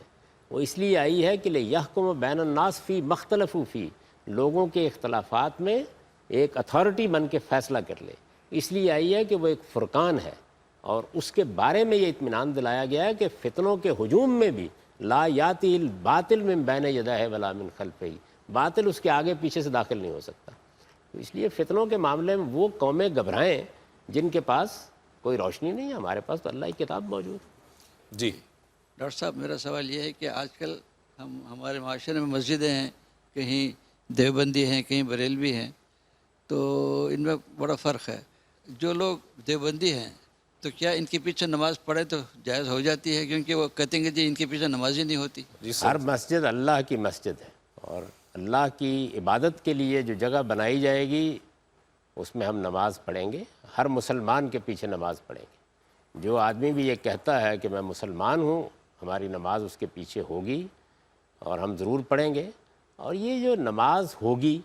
S2: وہ اس لیے آئی ہے کہ لِیَحْکُمَ بَیْنَ النَّاسِ فِی مَخْتَلَفُوا فِی، لوگوں کے اختلافات میں ایک اتھارٹی بن کے فیصلہ کر لے. اس لیے آئی ہے کہ وہ ایک فرقان ہے، اور اس کے بارے میں یہ اطمینان دلایا گیا ہے کہ فتنوں کے ہجوم میں بھی لا یاتی الباطل من بین یدیہ ولا من خلفہ، باطل اس کے آگے پیچھے سے داخل نہیں ہو سکتا. تو اس لیے فتنوں کے معاملے میں وہ قومیں گھبرائیں جن کے پاس کوئی روشنی نہیں ہے. ہمارے پاس تو اللہ کی کتاب موجود ہے.
S1: جی
S8: ڈاکٹر صاحب، میرا سوال یہ ہے کہ آج کل ہمارے معاشرے میں مسجدیں ہیں، کہیں دیوبندی ہیں، کہیں بریلوی ہیں، تو ان میں بڑا فرق ہے. جو لوگ دیوبندی ہیں تو کیا ان کے پیچھے نماز پڑھے تو جائز ہو جاتی ہے؟ کیونکہ وہ کہتے ہیں کہ جی ان کے پیچھے نماز ہی نہیں ہوتی.
S1: جی
S2: ہر مسجد اللہ کی مسجد ہے، اور اللہ کی عبادت کے لیے جو جگہ بنائی جائے گی اس میں ہم نماز پڑھیں گے. ہر مسلمان کے پیچھے نماز پڑھیں گے. جو آدمی بھی یہ کہتا ہے کہ میں مسلمان ہوں، ہماری نماز اس کے پیچھے ہوگی اور ہم ضرور پڑھیں گے. اور یہ جو نماز ہوگی،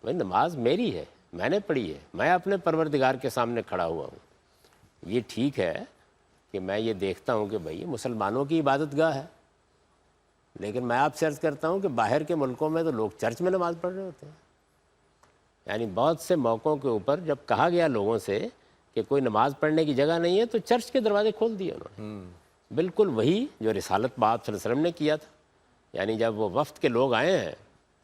S2: بھائی نماز میری ہے، میں نے پڑھی ہے، میں اپنے پروردگار کے سامنے کھڑا ہوا ہوں. یہ ٹھیک ہے کہ میں یہ دیکھتا ہوں کہ بھائی مسلمانوں کی عبادت گاہ ہے، لیکن میں آپ سے عرض کرتا ہوں کہ باہر کے ملکوں میں تو لوگ چرچ میں نماز پڑھ رہے ہوتے ہیں. یعنی بہت سے موقعوں کے اوپر جب کہا گیا لوگوں سے کہ کوئی نماز پڑھنے کی جگہ نہیں ہے تو چرچ کے دروازے کھول دیے انہوں نے. بالکل وہی جو رسالت باب صلی اللہ علیہ وسلم نے کیا تھا. یعنی جب وہ وفد کے لوگ آئے ہیں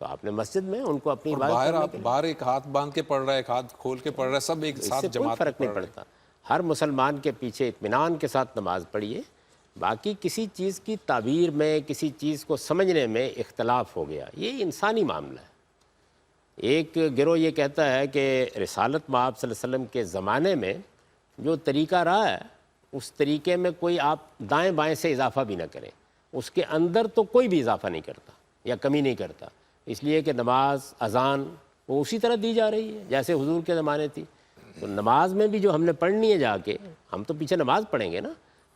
S2: تو آپ نے مسجد میں ان کو اپنی
S1: اور
S2: عبادت
S1: باہر
S2: کرنے
S1: آپ
S2: کے لیے،
S1: باہر ایک ہاتھ باندھ کے پڑھ رہا ہے، ایک ہاتھ کھول کے پڑھ رہا ہے، سب ایک
S2: اس
S1: ساتھ
S2: سے کوئی
S1: جماعت
S2: فرق نہیں پڑتا. ہر مسلمان کے پیچھے اطمینان کے ساتھ نماز پڑھیے. باقی کسی چیز کی تعبیر میں، کسی چیز کو سمجھنے میں اختلاف ہو گیا، یہ انسانی معاملہ ہے. ایک گروہ یہ کہتا ہے کہ رسالت مآب صلی اللہ علیہ وسلم کے زمانے میں جو طریقہ رہا ہے اس طریقے میں کوئی آپ دائیں بائیں سے اضافہ بھی نہ کریں، اس کے اندر تو کوئی بھی اضافہ نہیں کرتا یا کمی نہیں کرتا. اس لیے کہ نماز، اذان وہ اسی طرح دی جا رہی ہے جیسے حضور کے زمانے تھی. تو نماز میں بھی جو ہم نے پڑھنی ہے جا کے، ہم تو پیچھے نماز پڑھیں گے نا،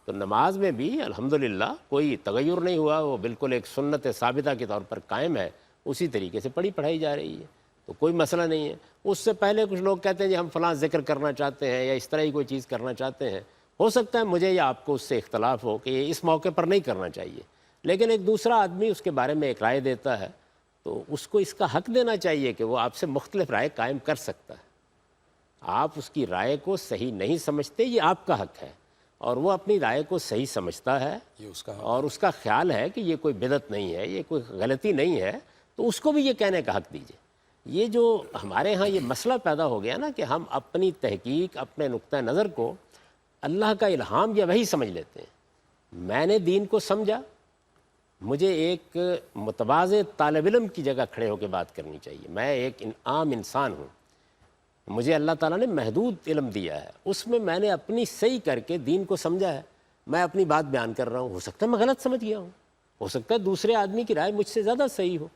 S2: تو نماز میں بھی الحمدللہ کوئی تغیر نہیں ہوا، وہ بالکل ایک سنت ثابتہ کے طور پر قائم ہے، اسی طریقے سے پڑھائی جا رہی ہے. تو کوئی مسئلہ نہیں ہے. اس سے پہلے کچھ لوگ کہتے ہیں جی ہم فلاں ذکر کرنا چاہتے ہیں یا اس طرح ہی کوئی چیز کرنا چاہتے ہیں. ہو سکتا ہے مجھے یا آپ کو اس سے اختلاف ہو کہ یہ اس موقع پر نہیں کرنا چاہیے، لیکن ایک دوسرا آدمی اس کے بارے میں ایک رائے دیتا ہے تو اس کو اس کا حق دینا چاہیے کہ وہ آپ سے مختلف رائے قائم کر سکتا ہے. آپ اس کی رائے کو صحیح نہیں سمجھتے، یہ آپ کا حق ہے، اور وہ اپنی رائے کو صحیح سمجھتا ہے
S1: یہ اس کا
S2: اور اس کا خیال ہے کہ یہ کوئی بدعت نہیں ہے، یہ کوئی غلطی نہیں ہے، تو اس کو بھی یہ کہنے کا حق دیجیے. یہ جو ہمارے ہاں یہ مسئلہ پیدا ہو گیا نا کہ ہم اپنی تحقیق، اپنے نقطہ نظر کو اللہ کا الہام یا وحی سمجھ لیتے ہیں. میں نے دین کو سمجھا، مجھے ایک متواضع طالب علم کی جگہ کھڑے ہو کے بات کرنی چاہیے. میں ایک عام انسان ہوں، مجھے اللہ تعالیٰ نے محدود علم دیا ہے، اس میں نے اپنی صحیح کر کے دین کو سمجھا ہے. میں اپنی بات بیان کر رہا ہوں، ہو سکتا ہے میں غلط سمجھ گیا ہوں، ہو سکتا ہے دوسرے آدمی کی رائے مجھ سے زیادہ صحیح ہو.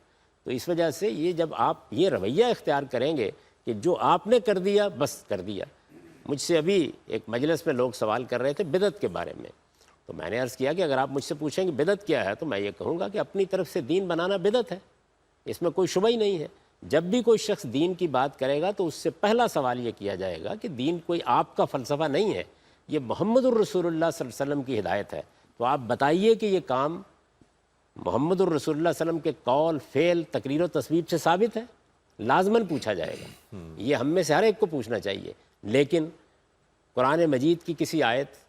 S2: تو اس وجہ سے یہ جب آپ یہ رویہ اختیار کریں گے کہ جو آپ نے کر دیا بس کر دیا. مجھ سے ابھی ایک مجلس میں لوگ سوال کر رہے تھے بدعت کے بارے میں، تو میں نے عرض کیا کہ اگر آپ مجھ سے پوچھیں کہ بدعت کیا ہے تو میں یہ کہوں گا کہ اپنی طرف سے دین بنانا بدعت ہے، اس میں کوئی شبہ ہی نہیں ہے. جب بھی کوئی شخص دین کی بات کرے گا تو اس سے پہلا سوال یہ کیا جائے گا کہ دین کوئی آپ کا فلسفہ نہیں ہے، یہ محمد الرسول اللہ صلی اللہ علیہ وسلم کی ہدایت ہے. تو آپ بتائیے کہ یہ کام محمد الرسول اللہ صلی اللہ علیہ وسلم کے قول، فعل، تقریر و تصویب سے ثابت ہے؟ لازماً پوچھا جائے گا. یہ ہم میں سے ہر ایک کو پوچھنا چاہیے. لیکن قرآن مجید کی کسی آیت،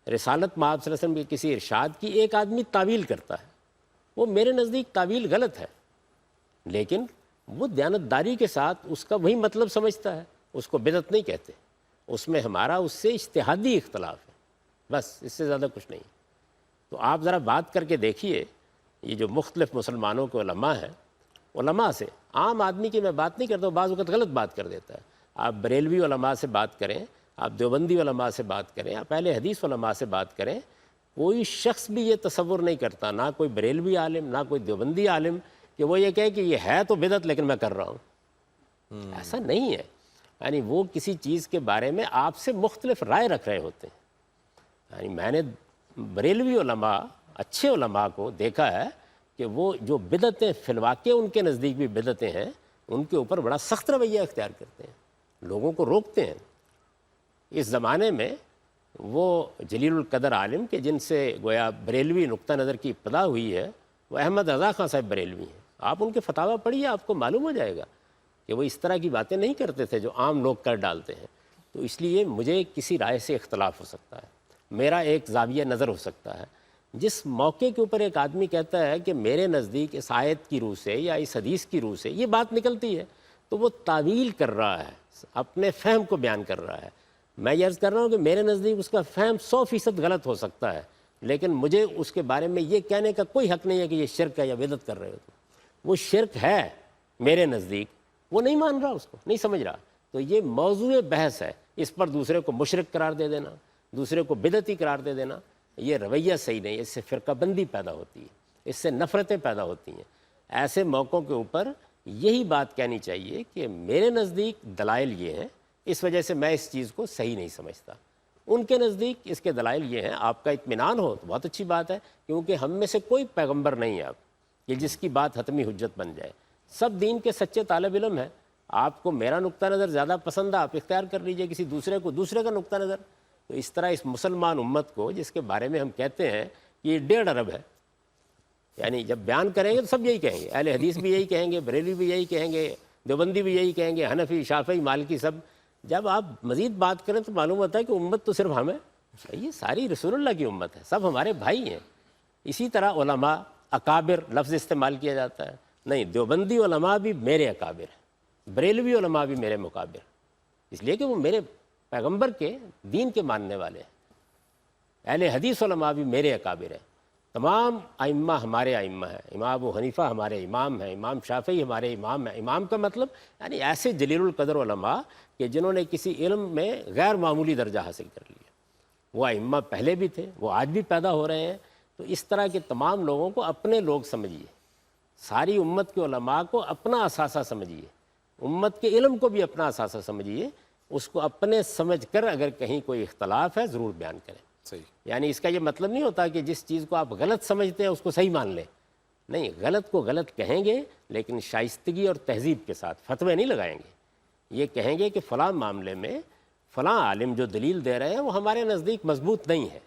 S2: رسالت مآب صلی اللہ علیہ وسلم کی کسی ارشاد کی ایک آدمی تعویل کرتا ہے، وہ میرے نزدیک تعویل غلط ہے، لیکن وہ دیانتداری کے ساتھ اس کا وہی مطلب سمجھتا ہے، اس کو بدعت نہیں کہتے. اس میں ہمارا اس سے اجتہادی اختلاف ہے، بس اس سے زیادہ کچھ نہیں. تو آپ ذرا بات کر کے دیکھیے، یہ جو مختلف مسلمانوں کے علماء ہیں، علماء سے، عام آدمی کی میں بات نہیں کرتا ہوں، بعض وقت غلط بات کر دیتا ہے. آپ بریلوی علماء سے بات کریں، آپ دیوبندی علماء سے بات کریں، آپ اہل حدیث علماء سے بات کریں، کوئی شخص بھی یہ تصور نہیں کرتا، نہ کوئی بریلوی عالم نہ کوئی دیوبندی عالم، کہ وہ یہ کہے کہ یہ ہے تو بدعت لیکن میں کر رہا ہوں. ایسا نہیں ہے. یعنی وہ کسی چیز کے بارے میں آپ سے مختلف رائے رکھ رہے ہوتے ہیں. یعنی میں نے بریلوی علماء، اچھے علماء کو دیکھا ہے کہ وہ جو بدعتیں فی الواقع ان کے نزدیک بھی بدعتیں ہیں، ان کے اوپر بڑا سخت رویہ اختیار کرتے ہیں، لوگوں کو روکتے ہیں. اس زمانے میں وہ جلیل القدر عالم کہ جن سے گویا بریلوی نقطہ نظر کی ابتدا ہوئی ہے، وہ احمد رضا خان صاحب بریلوی ہیں، آپ ان کے فتاویٰ پڑھیے، آپ کو معلوم ہو جائے گا کہ وہ اس طرح کی باتیں نہیں کرتے تھے جو عام لوگ کر ڈالتے ہیں۔ تو اس لیے مجھے کسی رائے سے اختلاف ہو سکتا ہے، میرا ایک زاویہ نظر ہو سکتا ہے۔ جس موقع کے اوپر ایک آدمی کہتا ہے کہ میرے نزدیک اس آیت کی روح سے یا اس حدیث کی روح سے یہ بات نکلتی ہے، تو وہ تعویل کر رہا ہے، اپنے فہم کو بیان کر رہا ہے۔ میں یہ عرض کر رہا ہوں کہ میرے نزدیک اس کا فہم 100% غلط ہو سکتا ہے، لیکن مجھے اس کے بارے میں یہ کہنے کا کوئی حق نہیں ہے کہ یہ شرک ہے یا بدعت کر رہے ہو۔ تو وہ شرک ہے میرے نزدیک، وہ نہیں مان رہا، اس کو نہیں سمجھ رہا۔ تو یہ موضوع بحث ہے، اس پر دوسرے کو مشرک قرار دے دینا، دوسرے کو بدعتی قرار دے دینا، یہ رویہ صحیح نہیں ہے۔ اس سے فرقہ بندی پیدا ہوتی ہے، اس سے نفرتیں پیدا ہوتی ہیں۔ ایسے موقعوں کے اوپر یہی بات کہنی چاہیے کہ میرے نزدیک دلائل یہ ہیں، اس وجہ سے میں اس چیز کو صحیح نہیں سمجھتا۔ ان کے نزدیک اس کے دلائل یہ ہیں، آپ کا اطمینان ہو تو بہت اچھی بات ہے، کیونکہ ہم میں سے کوئی پیغمبر نہیں ہے اب کہ جس کی بات حتمی حجت بن جائے۔ سب دین کے سچے طالب علم ہیں۔ آپ کو میرا نقطہ نظر زیادہ پسند ہے، آپ اختیار کر لیجئے، کسی دوسرے کو دوسرے کا نقطہ نظر۔ تو اس طرح اس مسلمان امت کو، جس کے بارے میں ہم کہتے ہیں کہ یہ 1.5 ارب ہے، یعنی جب بیان کریں گے تو سب یہی کہیں گے، اہل حدیث بھی یہی کہیں گے، بریلوی بھی یہی کہیں گے، دیوبندی بھی یہی کہیں گے، حنفی، شافعی، مالکی، سب۔ جب آپ مزید بات کریں تو معلوم ہوتا ہے کہ امت تو صرف ہم ہے، یہ ساری رسول اللہ کی امت ہے، سب ہمارے بھائی ہیں۔ اسی طرح علماء، اکابر لفظ استعمال کیا جاتا ہے، نہیں، دیوبندی علماء بھی میرے اکابر ہیں، بریلوی علماء بھی میرے مکابر، اس لیے کہ وہ میرے پیغمبر کے دین کے ماننے والے ہیں۔ اہل حدیث علماء بھی میرے اکابر ہیں۔ تمام ائمہ ہمارے ائمہ ہیں، امام ابو حنیفہ ہمارے امام ہیں، امام شافعی ہمارے امام ہیں۔ امام کا مطلب یعنی ایسے جلیل القدر علماء کہ جنہوں نے کسی علم میں غیر معمولی درجہ حاصل کر لیا۔ وہ ائمہ پہلے بھی تھے، وہ آج بھی پیدا ہو رہے ہیں۔ تو اس طرح کے تمام لوگوں کو اپنے لوگ سمجھیے، ساری امت کے علماء کو اپنا اثاثہ سمجھیے، امت کے علم کو بھی اپنا اثاثہ سمجھیے، اس کو اپنے سمجھ کر اگر کہیں کوئی اختلاف ہے ضرور بیان کریں۔
S1: صحیح۔
S2: یعنی اس کا یہ مطلب نہیں ہوتا کہ جس چیز کو آپ غلط سمجھتے ہیں اس کو صحیح مان لیں، نہیں، غلط کو غلط کہیں گے لیکن شائستگی اور تہذیب کے ساتھ، فتوے نہیں لگائیں گے۔ یہ کہیں گے کہ فلاں معاملے میں فلاں عالم جو دلیل دے رہے ہیں وہ ہمارے نزدیک مضبوط نہیں ہے،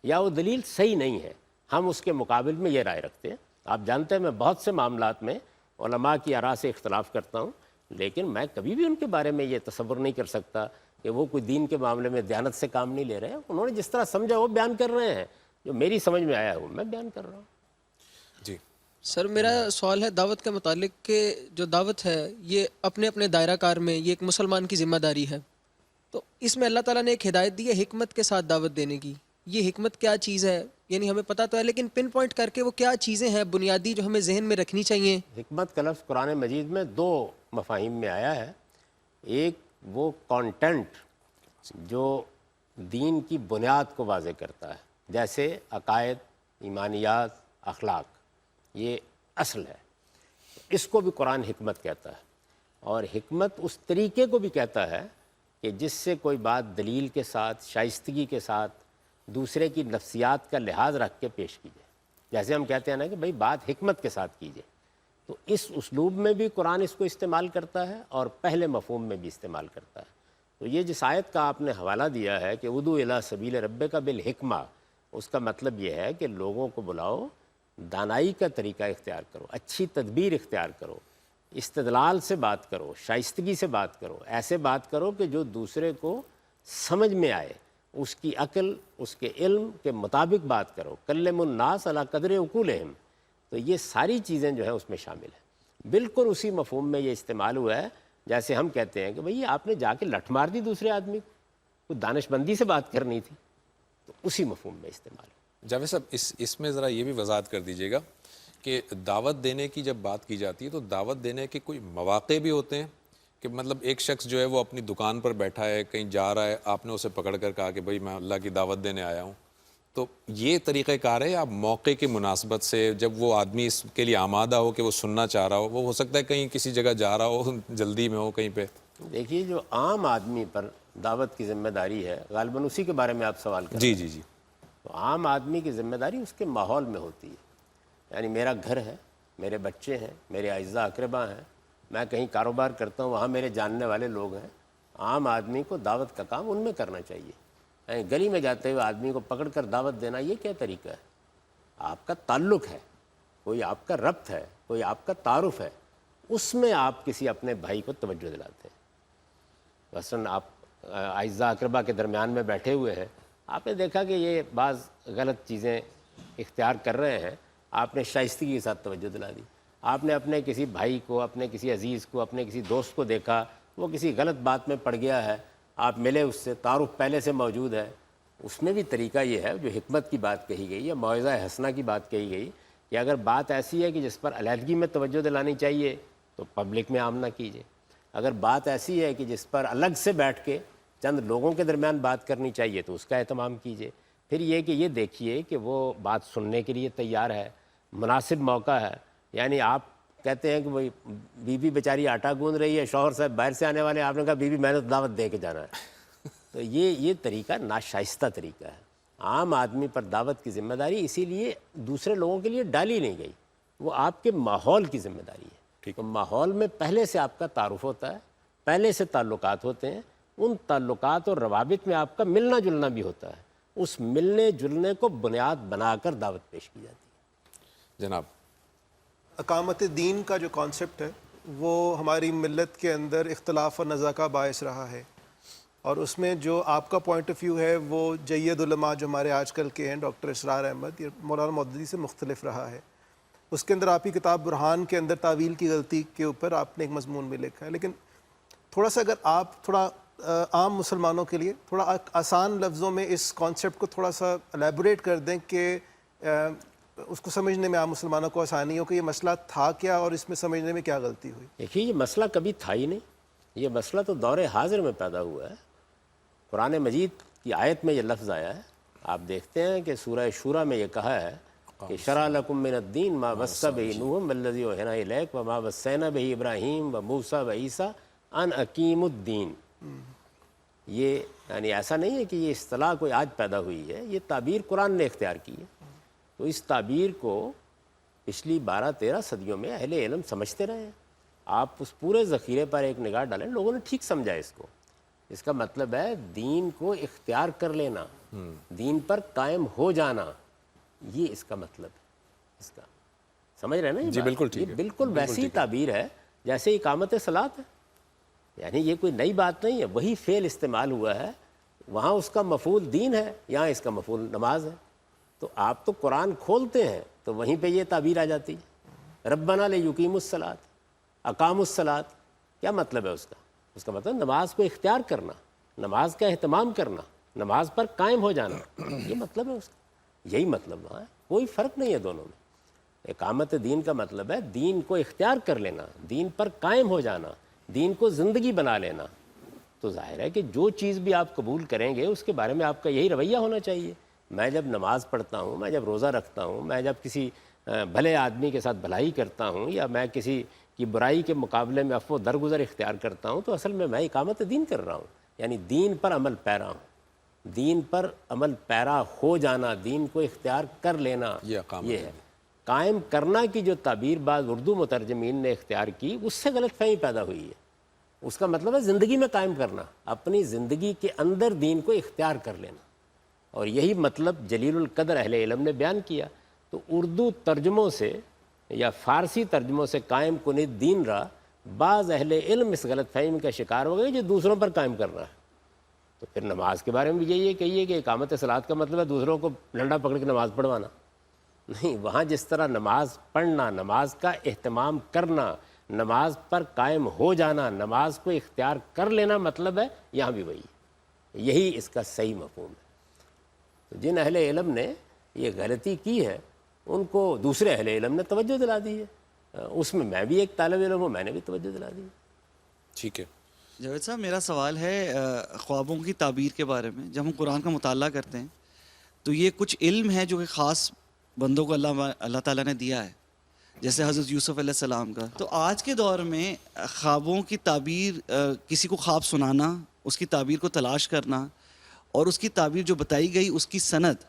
S2: یا وہ دلیل صحیح نہیں ہے، ہم اس کے مقابل میں یہ رائے رکھتے ہیں۔ آپ جانتے ہیں میں بہت سے معاملات میں علماء کی آراء سے اختلاف کرتا ہوں، لیکن میں کبھی بھی ان کے بارے میں یہ تصور نہیں کر سکتا کہ وہ کوئی دین کے معاملے میں دیانت سے کام نہیں لے رہے ہیں۔ انہوں نے جس طرح سمجھا وہ بیان کر رہے ہیں، جو میری سمجھ میں آیا وہ میں بیان کر رہا ہوں۔
S1: جی
S9: سر، میرا سوال ہے دعوت کے متعلق کہ جو دعوت ہے یہ اپنے اپنے دائرہ کار میں یہ ایک مسلمان کی ذمہ داری ہے، تو اس میں اللہ تعالیٰ نے ایک ہدایت دی ہے حکمت کے ساتھ دعوت دینے کی۔ یہ حکمت کیا چیز ہے؟ یعنی ہمیں پتہ تو ہے لیکن پن پوائنٹ کر کے وہ کیا چیزیں ہیں بنیادی جو ہمیں ذہن میں رکھنی چاہیے؟
S2: حکمت کا لفظ قرآن مجید میں 2 مفاہیم میں آیا ہے۔ ایک وہ کانٹینٹ جو دین کی بنیاد کو واضح کرتا ہے، جیسے عقائد، ایمانیات، اخلاق، یہ اصل ہے، اس کو بھی قرآن حکمت کہتا ہے۔ اور حکمت اس طریقے کو بھی کہتا ہے کہ جس سے کوئی بات دلیل کے ساتھ، شائستگی کے ساتھ، دوسرے کی نفسیات کا لحاظ رکھ کے پیش کی جائے۔ جیسے ہم کہتے ہیں نا کہ بھئی بات حکمت کے ساتھ کیجیے، تو اس اسلوب میں بھی قرآن اس کو استعمال کرتا ہے اور پہلے مفہوم میں بھی استعمال کرتا ہے۔ تو یہ جس آیت کا آپ نے حوالہ دیا ہے کہ ادعو الی سبیل ربک بالحکمہ، اس کا مطلب یہ ہے کہ لوگوں کو بلاؤ، دانائی کا طریقہ اختیار کرو، اچھی تدبیر اختیار کرو، استدلال سے بات کرو، شائستگی سے بات کرو، ایسے بات کرو کہ جو دوسرے کو سمجھ میں آئے، اس کی عقل، اس کے علم کے مطابق بات کرو، کلم الناس علی قدر عقولہم۔ تو یہ ساری چیزیں جو ہے اس میں شامل ہیں۔ بالکل اسی مفہوم میں یہ استعمال ہوا ہے جیسے ہم کہتے ہیں کہ بھئی آپ نے جا کے لٹھ مار دی دوسرے آدمی کو، کوئی دانش بندی سے بات کرنی تھی، تو اسی مفہوم میں استعمال ہے۔
S1: جاوید صاحب اس میں ذرا یہ بھی وضاحت کر دیجیے گا کہ دعوت دینے کی جب بات کی جاتی ہے تو دعوت دینے کے کوئی مواقع بھی ہوتے ہیں کہ مطلب ایک شخص جو ہے وہ اپنی دکان پر بیٹھا ہے، کہیں جا رہا ہے، آپ نے اسے پکڑ کر کہا کہ بھئی میں اللہ کی دعوت دینے آیا ہوں، تو یہ طریقہ کار ہے آپ موقع کی مناسبت سے جب وہ آدمی اس کے لیے آمادہ ہو کہ وہ سننا چاہ رہا ہو، وہ ہو سکتا ہے کہیں کسی جگہ جا رہا ہو، جلدی میں ہو کہیں پہ؟
S2: دیکھیے جو عام آدمی پر دعوت کی ذمہ داری ہے، غالباً اسی کے بارے میں آپ سوال کر رہے ہیں۔
S1: جی
S2: تو عام آدمی کی ذمہ داری اس کے ماحول میں ہوتی ہے۔ یعنی میرا گھر ہے، میرے بچے ہیں، میرے اعزاء اقربا ہیں، میں کہیں کاروبار کرتا ہوں، وہاں میرے جاننے والے لوگ ہیں، عام آدمی کو دعوت کا کام ان میں کرنا چاہیے۔ یعنی گلی میں جاتے ہوئے آدمی کو پکڑ کر دعوت دینا یہ کیا طریقہ ہے؟ آپ کا تعلق ہے، کوئی آپ کا ربط ہے، کوئی آپ کا تعارف ہے، اس میں آپ کسی اپنے بھائی کو توجہ دلاتے ہیں۔ مثلاً آپ اعزاء اقربا کے درمیان میں بیٹھے ہوئے ہیں، آپ نے دیکھا کہ یہ بعض غلط چیزیں اختیار کر رہے ہیں، آپ نے شائستگی کے ساتھ توجہ دلا دی۔ آپ نے اپنے کسی بھائی کو، اپنے کسی عزیز کو، اپنے کسی دوست کو دیکھا وہ کسی غلط بات میں پڑ گیا ہے، آپ ملے اس سے، تعارف پہلے سے موجود ہے، اس میں بھی طریقہ یہ ہے جو حکمت کی بات کہی گئی یا موعظہ حسنہ کی بات کہی گئی کہ اگر بات ایسی ہے کہ جس پر علیحدگی میں توجہ دلانی چاہیے تو پبلک میں عام نہ کیجیے، اگر بات ایسی ہے کہ جس پر الگ سے بیٹھ کے چند لوگوں کے درمیان بات کرنی چاہیے تو اس کا اہتمام کیجیے۔ پھر یہ کہ یہ دیکھیے کہ وہ بات سننے کے لیے تیار ہے، مناسب موقع ہے۔ یعنی آپ کہتے ہیں کہ وہی بیوی بیچاری آٹا گوندھ رہی ہے، شوہر صاحب باہر سے آنے والے ہیں، آپ نے کہا بیوی میں نے تو دعوت دے کے جانا ہے، تو یہ طریقہ ناشائستہ طریقہ ہے۔ عام آدمی پر دعوت کی ذمہ داری اسی لیے دوسرے لوگوں کے لیے ڈالی نہیں گئی، وہ آپ کے ماحول کی ذمہ داری ہے۔ تو ماحول میں پہلے سے آپ کا تعارف ہوتا ہے، پہلے سے تعلقات ہوتے ہیں، ان تعلقات اور روابط میں آپ کا ملنا جلنا بھی ہوتا ہے، اس ملنے جلنے کو بنیاد بنا کر دعوت پیش کی جاتی ہے۔
S1: جناب
S10: اقامت دین کا جو کانسیپٹ ہے وہ ہماری ملت کے اندر اختلاف و نزاع کا باعث رہا ہے، اور اس میں جو آپ کا پوائنٹ آف ویو ہے وہ جید علماء جو ہمارے آج کل کے ہیں، ڈاکٹر اسرار احمد یا مولانا مودودی سے مختلف رہا ہے۔ اس کے اندر آپ کی کتاب برہان کے اندر تعویل کی غلطی کے اوپر آپ نے ایک مضمون میں لکھا ہے، لیکن تھوڑا سا اگر آپ تھوڑا عام مسلمانوں کے لیے تھوڑا آسان لفظوں میں اس کانسیپٹ کو تھوڑا سا الیبوریٹ کر دیں کہ اس کو سمجھنے میں عام مسلمانوں کو آسانی ہو کہ یہ مسئلہ تھا کیا اور اس میں سمجھنے میں کیا غلطی ہوئی۔
S2: دیکھیے یہ مسئلہ کبھی تھا ہی نہیں، یہ مسئلہ تو دور حاضر میں پیدا ہوا ہے۔ قرآن مجید کی آیت میں یہ لفظ آیا ہے، آپ دیکھتے ہیں کہ سورہ شورى میں یہ کہا ہے کہ شرع لکم من الدین ما وصى به نوح والذی اوحینا الیک وما وصینا به ابراہیم وموسیٰ وعیسیٰ ان اقیموا الدین۔ یہ یعنی ایسا نہیں ہے کہ یہ اصطلاح کوئی آج پیدا ہوئی ہے، یہ تعبیر قرآن نے اختیار کی ہے۔ تو اس تعبیر کو پچھلی 12-13 صدیوں میں اہل علم سمجھتے رہے ہیں۔ آپ اس پورے ذخیرے پر ایک نگاہ ڈالیں، لوگوں نے ٹھیک سمجھا اس کو۔ اس کا مطلب ہے دین کو اختیار کر لینا، دین پر قائم ہو جانا، یہ اس کا مطلب ہے۔ اس کا سمجھ رہے ہیں نا؟
S1: جی بالکل ٹھیک ہے،
S2: یہ بالکل ویسی تعبیر ہے جیسے اقامت صلاۃ ہے، یعنی یہ کوئی نئی بات نہیں ہے، وہی فعل استعمال ہوا ہے، وہاں اس کا مفعول دین ہے، یہاں اس کا مفعول نماز ہے۔ تو آپ تو قرآن کھولتے ہیں تو وہیں پہ یہ تعبیر آ جاتی ہے، ربنا لیقیموا الصلاۃ، اقاموا الصلاۃ، کیا مطلب ہے اس کا؟ اس کا مطلب نماز کو اختیار کرنا، نماز کا اہتمام کرنا، نماز پر قائم ہو جانا، یہ مطلب ہے اس کا، یہی مطلب وہاں ہے، کوئی فرق نہیں ہے دونوں میں۔ اقامت دین کا مطلب ہے دین کو اختیار کر لینا، دین پر قائم ہو جانا، دین کو زندگی بنا لینا۔ تو ظاہر ہے کہ جو چیز بھی آپ قبول کریں گے اس کے بارے میں آپ کا یہی رویہ ہونا چاہیے۔ میں جب نماز پڑھتا ہوں، میں جب روزہ رکھتا ہوں، میں جب کسی بھلے آدمی کے ساتھ بھلائی کرتا ہوں، یا میں کسی کی برائی کے مقابلے میں عفو و درگزر اختیار کرتا ہوں، تو اصل میں اقامت دین کر رہا ہوں، یعنی دین پر عمل پیرا ہوں، دین پر عمل پیرا ہو جانا، دین کو اختیار کر لینا، یہ ہے۔ قائم کرنا کی جو تعبیر بعض اردو مترجمین نے اختیار کی، اس سے غلط فہمی پیدا ہوئی ہے۔ اس کا مطلب ہے زندگی میں قائم کرنا، اپنی زندگی کے اندر دین کو اختیار کر لینا، اور یہی مطلب جلیل القدر اہل علم نے بیان کیا۔ تو اردو ترجموں سے یا فارسی ترجموں سے قائم کنید دین را، بعض اہل علم اس غلط فہمی کا شکار ہو گئے جو دوسروں پر قائم کرنا ہے۔ تو پھر نماز کے بارے میں بھی یہی کہیے کہ اقامت صلاۃ کا مطلب ہے دوسروں کو ڈنڈا پکڑ کے نماز پڑھوانا، نہیں، وہاں جس طرح نماز پڑھنا، نماز کا اہتمام کرنا، نماز پر قائم ہو جانا، نماز کو اختیار کر لینا مطلب ہے، یہاں بھی وہی ہے، یہی اس کا صحیح مفہوم ہے۔ تو جن اہل علم نے یہ غلطی کی ہے ان کو دوسرے اہل علم نے توجہ دلا دی ہے، اس میں بھی ایک طالب علم ہوں، میں نے بھی توجہ دلا دی ہے۔
S1: ٹھیک ہے
S11: جاوید صاحب، میرا سوال ہے خوابوں کی تعبیر کے بارے میں۔ جب ہم قرآن کا مطالعہ کرتے ہیں تو یہ کچھ علم ہے جو کہ خاص بندوں کو اللہ تعالیٰ نے دیا ہے، جیسے حضرت یوسف علیہ السلام کا۔ تو آج کے دور میں خوابوں کی تعبیر، کسی کو خواب سنانا، اس کی تعبیر کو تلاش کرنا اور اس کی تعبیر جو بتائی گئی اس کی سند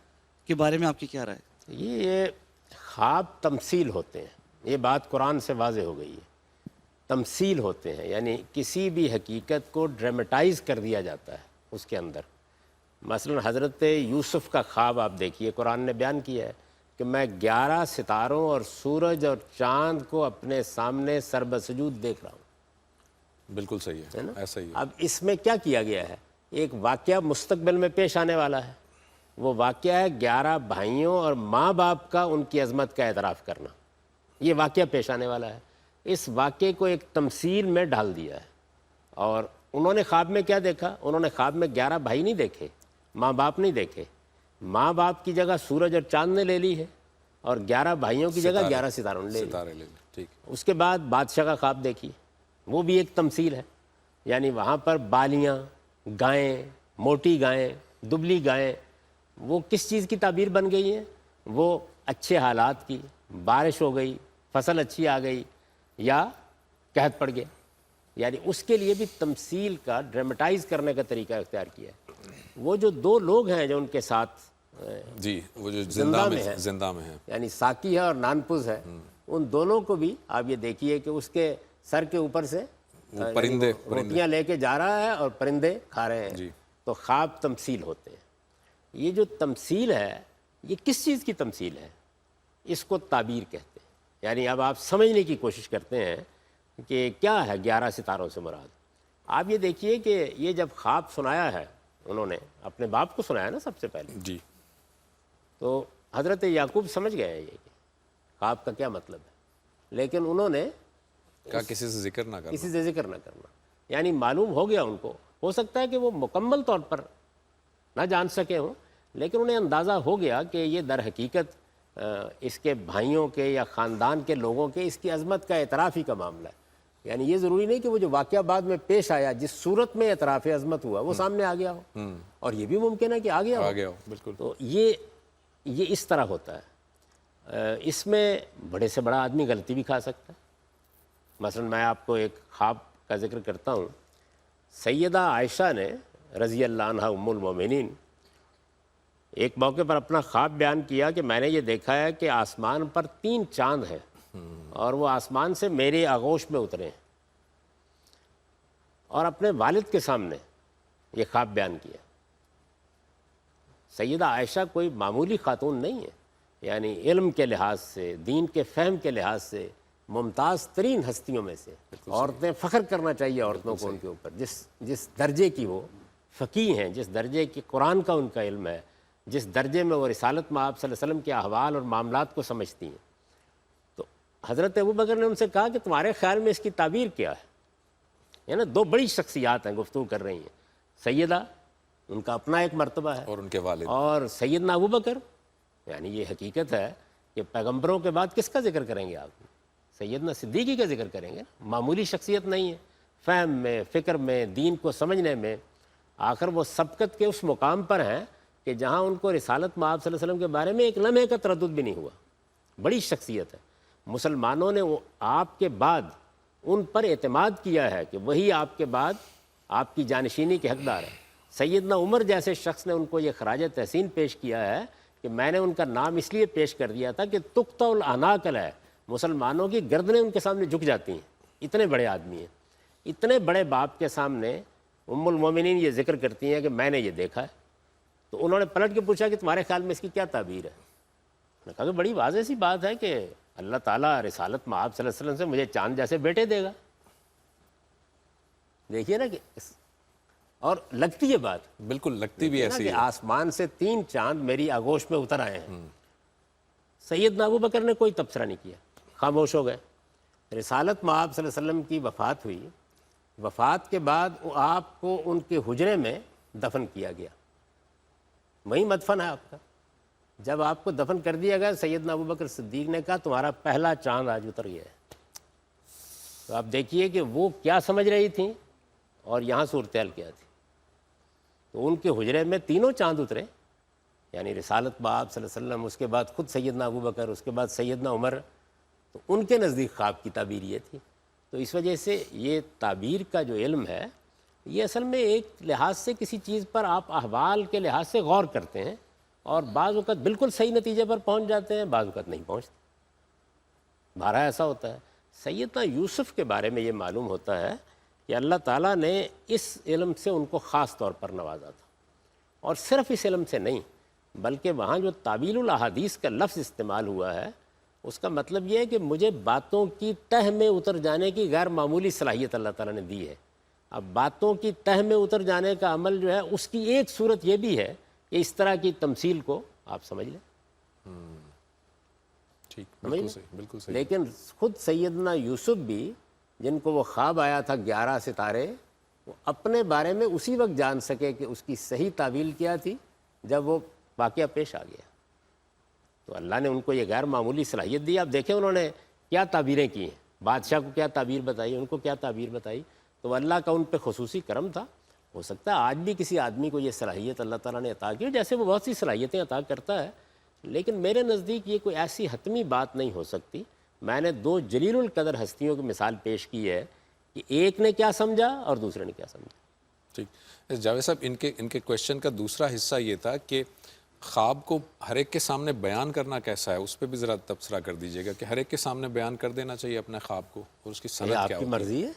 S11: کے بارے میں آپ کی کیا رائے؟
S2: یہ خواب تمثیل ہوتے ہیں، یہ بات قرآن سے واضح ہو گئی ہے، تمثیل ہوتے ہیں، یعنی کسی بھی حقیقت کو ڈرامٹائز کر دیا جاتا ہے اس کے اندر۔ مثلا حضرت یوسف کا خواب آپ دیکھیے، قرآن نے بیان کیا ہے کہ میں 11 ستاروں اور سورج اور چاند کو اپنے سامنے سر بسجود دیکھ رہا ہوں.
S1: بالکل صحیح ہے, ایسا ہی ہے.
S2: اب اس میں کیا کیا گیا ہے؟ ایک واقعہ مستقبل میں پیش آنے والا ہے. وہ واقعہ ہے 11 بھائیوں اور ماں باپ کا ان کی عظمت کا اعتراف کرنا. یہ واقعہ پیش آنے والا ہے. اس واقعے کو ایک تمثیل میں ڈال دیا ہے. اور انہوں نے خواب میں کیا دیکھا؟ انہوں نے خواب میں 11 بھائی نہیں دیکھے, ماں باپ نہیں دیکھے. ماں باپ کی جگہ سورج اور چاند نے لے لی ہے, اور 11 بھائیوں کی جگہ 11 ستاروں نے لے لی.
S1: ستارے لے لیں, ٹھیک.
S2: اس کے بعد بادشاہ کا خواب دیکھیے, وہ بھی ایک تمثیل ہے. یعنی وہاں پر بالیاں, گائیں, موٹی گائیں, دبلی گائیں, وہ کس چیز کی تعبیر بن گئی ہیں؟ وہ اچھے حالات کی, بارش ہو گئی, فصل اچھی آ گئی, یا قحط پڑ گیا. یعنی اس کے لیے بھی تمثیل کا ڈرامٹائز کرنے کا طریقہ اختیار کیا ہے. وہ جو 2 لوگ ہیں جو ان کے ساتھ
S1: جی, وہ جو زندہ میں ہیں,
S2: یعنی ساکی ہے اور نانپوز ہے, ان دونوں کو بھی آپ یہ دیکھیے کہ اس کے سر کے اوپر سے
S1: پرندے
S2: روٹیاں لے کے جا رہا ہے اور پرندے کھا رہے ہیں. تو خواب تمثیل ہوتے ہیں. یہ جو تمثیل ہے, یہ کس چیز کی تمثیل ہے؟ اس کو تعبیر کہتے ہیں. یعنی اب آپ سمجھنے کی کوشش کرتے ہیں کہ کیا ہے 11 ستاروں سے مراد. آپ یہ دیکھیے کہ یہ جب خواب سنایا ہے, انہوں نے اپنے باپ کو سنایا نا سب سے پہلے,
S1: جی,
S2: تو حضرت یعقوب سمجھ گئے ہیں یہ کہ خواب کا کیا مطلب ہے, لیکن انہوں نے
S1: کہا کسی سے ذکر نہ کرنا.
S2: کسی سے ذکر نہ کرنا. یعنی معلوم ہو گیا ان کو. ہو سکتا ہے کہ وہ مکمل طور پر نہ جان سکے ہوں, لیکن انہیں اندازہ ہو گیا کہ یہ در حقیقت اس کے بھائیوں کے یا خاندان کے لوگوں کے اس کی عظمت کا اعتراف ہی کا معاملہ ہے. یعنی یہ ضروری نہیں کہ وہ جو واقعہ بعد میں پیش آیا, جس صورت میں اعتراف عظمت ہوا, وہ سامنے آ گیا ہو, اور یہ بھی ممکن ہے کہ آ گیا ہو.
S1: بالکل.
S2: تو یہ اس طرح ہوتا ہے. اس میں بڑے سے بڑا آدمی غلطی بھی کھا سکتا ہے. مثلا میں آپ کو ایک خواب کا ذکر کرتا ہوں. سیدہ عائشہ نے رضی اللہ عنہ ام المومنین ایک موقع پر اپنا خواب بیان کیا کہ میں نے یہ دیکھا ہے کہ آسمان پر 3 چاند ہیں, اور وہ آسمان سے میرے آغوش میں اترے ہیں. اور اپنے والد کے سامنے یہ خواب بیان کیا. سیدہ عائشہ کوئی معمولی خاتون نہیں ہے. یعنی علم کے لحاظ سے, دین کے فہم کے لحاظ سے ممتاز ترین ہستیوں میں سے. عورتیں فخر کرنا چاہیے عورتوں کو ان کے اوپر, جس درجے کی وہ فقیہ ہیں, جس درجے کی قرآن کا ان کا علم ہے, جس درجے میں وہ رسالت مآب صلی اللہ علیہ وسلم کے احوال اور معاملات کو سمجھتی ہیں. تو حضرت ابوبکر نے ان سے کہا کہ تمہارے خیال میں اس کی تعبیر کیا ہے؟ یعنی 2 بڑی شخصیات ہیں گفتگو کر رہی ہیں. سیدہ, ان کا اپنا ایک مرتبہ ہے,
S1: اور ان کے والد,
S2: اور سیدنا ابوبکر. یعنی یہ حقیقت ہے کہ پیغمبروں کے بعد کس کا ذکر کریں گے آپ؟ سیدنا صدیقی کا ذکر کریں گے. معمولی شخصیت نہیں ہے, فہم میں, فکر میں, دین کو سمجھنے میں. آخر وہ سبقت کے اس مقام پر ہیں کہ جہاں ان کو رسالت مآب صلی اللہ علیہ وسلم کے بارے میں ایک لمحے کا تردد بھی نہیں ہوا. بڑی شخصیت ہے. مسلمانوں نے آپ کے بعد ان پر اعتماد کیا ہے کہ وہی آپ کے بعد آپ کی جانشینی کے حقدار ہے. سیدنا عمر جیسے شخص نے ان کو یہ خراج تحسین پیش کیا ہے کہ میں نے ان کا نام اس لیے پیش کر دیا تھا کہ تقطع الاعناق ہے, مسلمانوں کی گردنیں ان کے سامنے جھک جاتی ہیں. اتنے بڑے آدمی ہیں. اتنے بڑے باپ کے سامنے ام المومنین یہ ذکر کرتی ہیں کہ میں نے یہ دیکھا ہے. تو انہوں نے پلٹ کے پوچھا کہ تمہارے خیال میں اس کی کیا تعبیر ہے؟ انہوں نے کہا کہ بڑی واضح سی بات ہے کہ اللہ تعالیٰ رسالت مآب صلی اللہ علیہ وسلم سے مجھے چاند جیسے بیٹے دے گا. دیکھیے نا کہ اور لگتی ہے بات,
S1: بالکل لگتی بھی ایسی
S2: کہ
S1: ہے.
S2: آسمان سے 3 چاند میری آغوش میں اتر آئے ہیں. سیدنا ابوبکر نے کوئی تبصرہ نہیں کیا, خاموش ہو گئے. رسالت مآب صلی اللہ علیہ وسلم کی وفات ہوئی. وفات کے بعد آپ کو ان کے حجرے میں دفن کیا گیا. وہی مدفن ہے آپ کا. جب آپ کو دفن کر دیا گیا, سیدنا ابوبکر صدیق نے کہا تمہارا پہلا چاند آج اتر گیا ہے. تو آپ دیکھیے کہ وہ کیا سمجھ رہی تھیں اور یہاں صورتحال کیا تھی. تو ان کے حجرے میں 3 چاند اترے, یعنی رسالت مآب صلی اللہ علیہ وسلم, اس کے بعد خود سیدنا ابوبکر, اس کے بعد سیدنا عمر. تو ان کے نزدیک خواب کی تعبیر یہ تھی. تو اس وجہ سے یہ تعبیر کا جو علم ہے, یہ اصل میں ایک لحاظ سے کسی چیز پر آپ احوال کے لحاظ سے غور کرتے ہیں, اور بعض اوقات بالکل صحیح نتیجے پر پہنچ جاتے ہیں, بعض اوقات نہیں پہنچتے. بارہ ایسا ہوتا ہے. سیدنا یوسف کے بارے میں یہ معلوم ہوتا ہے کہ اللہ تعالیٰ نے اس علم سے ان کو خاص طور پر نوازا تھا. اور صرف اس علم سے نہیں, بلکہ وہاں جو تعبیل الاحادیث کا لفظ استعمال ہوا ہے اس کا مطلب یہ ہے کہ مجھے باتوں کی تہ میں اتر جانے کی غیر معمولی صلاحیت اللہ تعالیٰ نے دی ہے. اب باتوں کی تہ میں اتر جانے کا عمل جو ہے اس کی ایک صورت یہ بھی ہے کہ اس طرح کی تمثیل کو آپ سمجھ لیں.
S1: ٹھیک, بالکل صحیح, بالکل صحیح.
S2: لیکن خود سیدنا یوسف بھی, جن کو وہ خواب آیا تھا 11 ستارے, وہ اپنے بارے میں اسی وقت جان سکے کہ اس کی صحیح تعبیل کیا تھی جب وہ واقعہ پیش آ گیا. تو اللہ نے ان کو یہ غیر معمولی صلاحیت دی. آپ دیکھیں انہوں نے کیا تعبیریں کی ہیں, بادشاہ کو کیا تعبیر بتائی, ان کو کیا تعبیر بتائی. تو اللہ کا ان پہ خصوصی کرم تھا. ہو سکتا ہے آج بھی کسی آدمی کو یہ صلاحیت اللہ تعالیٰ نے عطا کی, جیسے وہ بہت سی صلاحیتیں عطا کرتا ہے, لیکن میرے نزدیک یہ کوئی ایسی حتمی بات نہیں ہو سکتی. میں نے 2 جلیل القدر ہستیوں کی مثال پیش کی ہے کہ ایک نے کیا سمجھا اور دوسرے نے کیا سمجھا.
S1: ٹھیک. جاوید صاحب, ان کے کویشچن کا دوسرا حصہ یہ تھا کہ خواب کو ہر ایک کے سامنے بیان کرنا کیسا ہے, اس پہ بھی ذرا تبصرہ کر دیجیے گا کہ ہر ایک کے سامنے بیان کر دینا چاہیے اپنے خواب کو, اور اس کی سند
S2: آپ
S1: کیا
S2: کی
S1: ہوتی ہے.
S2: مرضی ہے.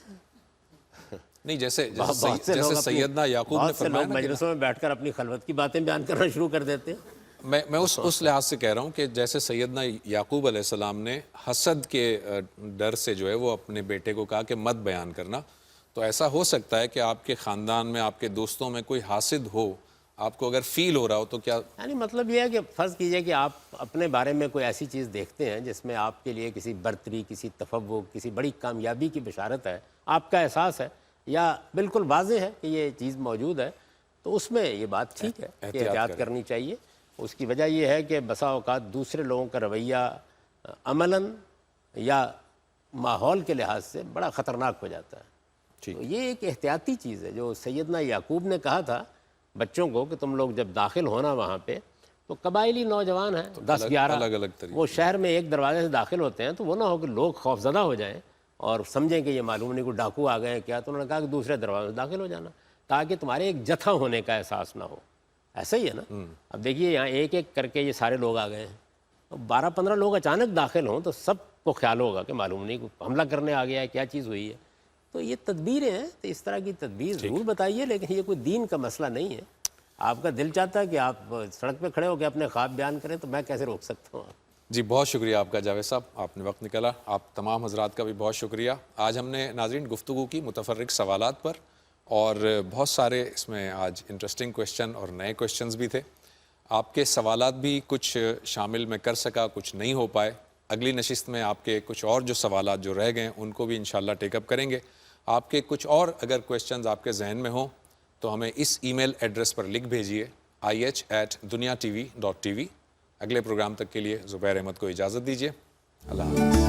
S1: نہیں, جیسے
S2: جیسے
S1: سیدنا یعقوب نے فرمایا نا,
S2: مجلسوں میں بیٹھ کر اپنی خلوت کی باتیں بیان کرنا شروع کر دیتے ہیں.
S1: میں اس لحاظ سے کہہ رہا ہوں کہ جیسے سیدنا یعقوب علیہ السلام نے حسد کے ڈر سے جو ہے وہ اپنے بیٹے کو کہا کہ مت بیان کرنا, تو ایسا ہو سکتا ہے کہ آپ کے خاندان میں, آپ کے دوستوں میں کوئی حاسد ہو, آپ کو اگر فیل ہو رہا ہو تو کیا,
S2: یعنی مطلب یہ ہے کہ فرض کیجئے کہ آپ اپنے بارے میں کوئی ایسی چیز دیکھتے ہیں جس میں آپ کے لیے کسی برتری, کسی تفوق, کسی بڑی کامیابی کی بشارت ہے, آپ کا احساس ہے یا بالکل واضح ہے کہ یہ چیز موجود ہے, تو اس میں یہ بات ٹھیک ہے کہ احتیاط کرنی چاہیے. اس کی وجہ یہ ہے کہ بسا اوقات دوسرے لوگوں کا رویہ عملاً یا ماحول کے لحاظ سے بڑا خطرناک ہو جاتا ہے. تو یہ ایک احتیاطی چیز ہے جو سیدنا یعقوب نے کہا تھا بچوں کو کہ تم لوگ جب داخل ہونا وہاں پہ, تو قبائلی نوجوان ہیں 10-11,
S1: الگ الگ طریقے,
S2: وہ شہر میں ایک دروازے سے داخل ہوتے ہیں, تو وہ نہ ہو کہ لوگ خوفزدہ ہو جائیں اور سمجھیں کہ یہ معلوم نہیں کوئی ڈاکو آ گئے ہیں کیا. تو انہوں نے کہا کہ دوسرے دروازے سے داخل ہو جانا تاکہ تمہارے ایک جتھا ہونے کا احساس نہ ہو. ایسا ہی ہے نا. اب دیکھیے یہاں ایک ایک کر کے یہ سارے لوگ آ گئے ہیں, 12-15 لوگ اچانک داخل ہوں تو سب کو خیال ہوگا کہ معلوم نہیں کوئی حملہ کرنے آ گیا ہے, کیا چیز ہوئی ہے. تو یہ تدبیریں ہیں, تو اس طرح کی تدبیر ضرور بتائیے, لیکن یہ کوئی دین کا مسئلہ نہیں ہے. آپ کا دل چاہتا ہے کہ آپ سڑک پہ کھڑے ہو کے اپنے خواب بیان کریں, تو میں کیسے روک سکتا ہوں.
S1: جی بہت شکریہ آپ کا جاوید صاحب, آپ نے وقت نکالا. آپ تمام حضرات کا بھی بہت شکریہ. آج ہم نے ناظرین گفتگو کی متفرق سوالات پر, اور بہت سارے اس میں آج انٹرسٹنگ کویشچن اور نئے کویشچنز بھی تھے. آپ کے سوالات بھی کچھ شامل میں کر سکا, کچھ نہیں ہو پائے. اگلی نشست میں آپ کے کچھ اور جو سوالات جو رہ گئے ان کو بھی انشاءاللہ ٹیک اپ کریں گے. آپ کے کچھ اور اگر کویشچنز آپ کے ذہن میں ہوں تو ہمیں اس ای میل ایڈریس پر لکھ بھیجیے ih@duniatv.tv. اگلے پروگرام تک کے لیے زبیر احمد کو اجازت دیجیے. اللہ حافظ.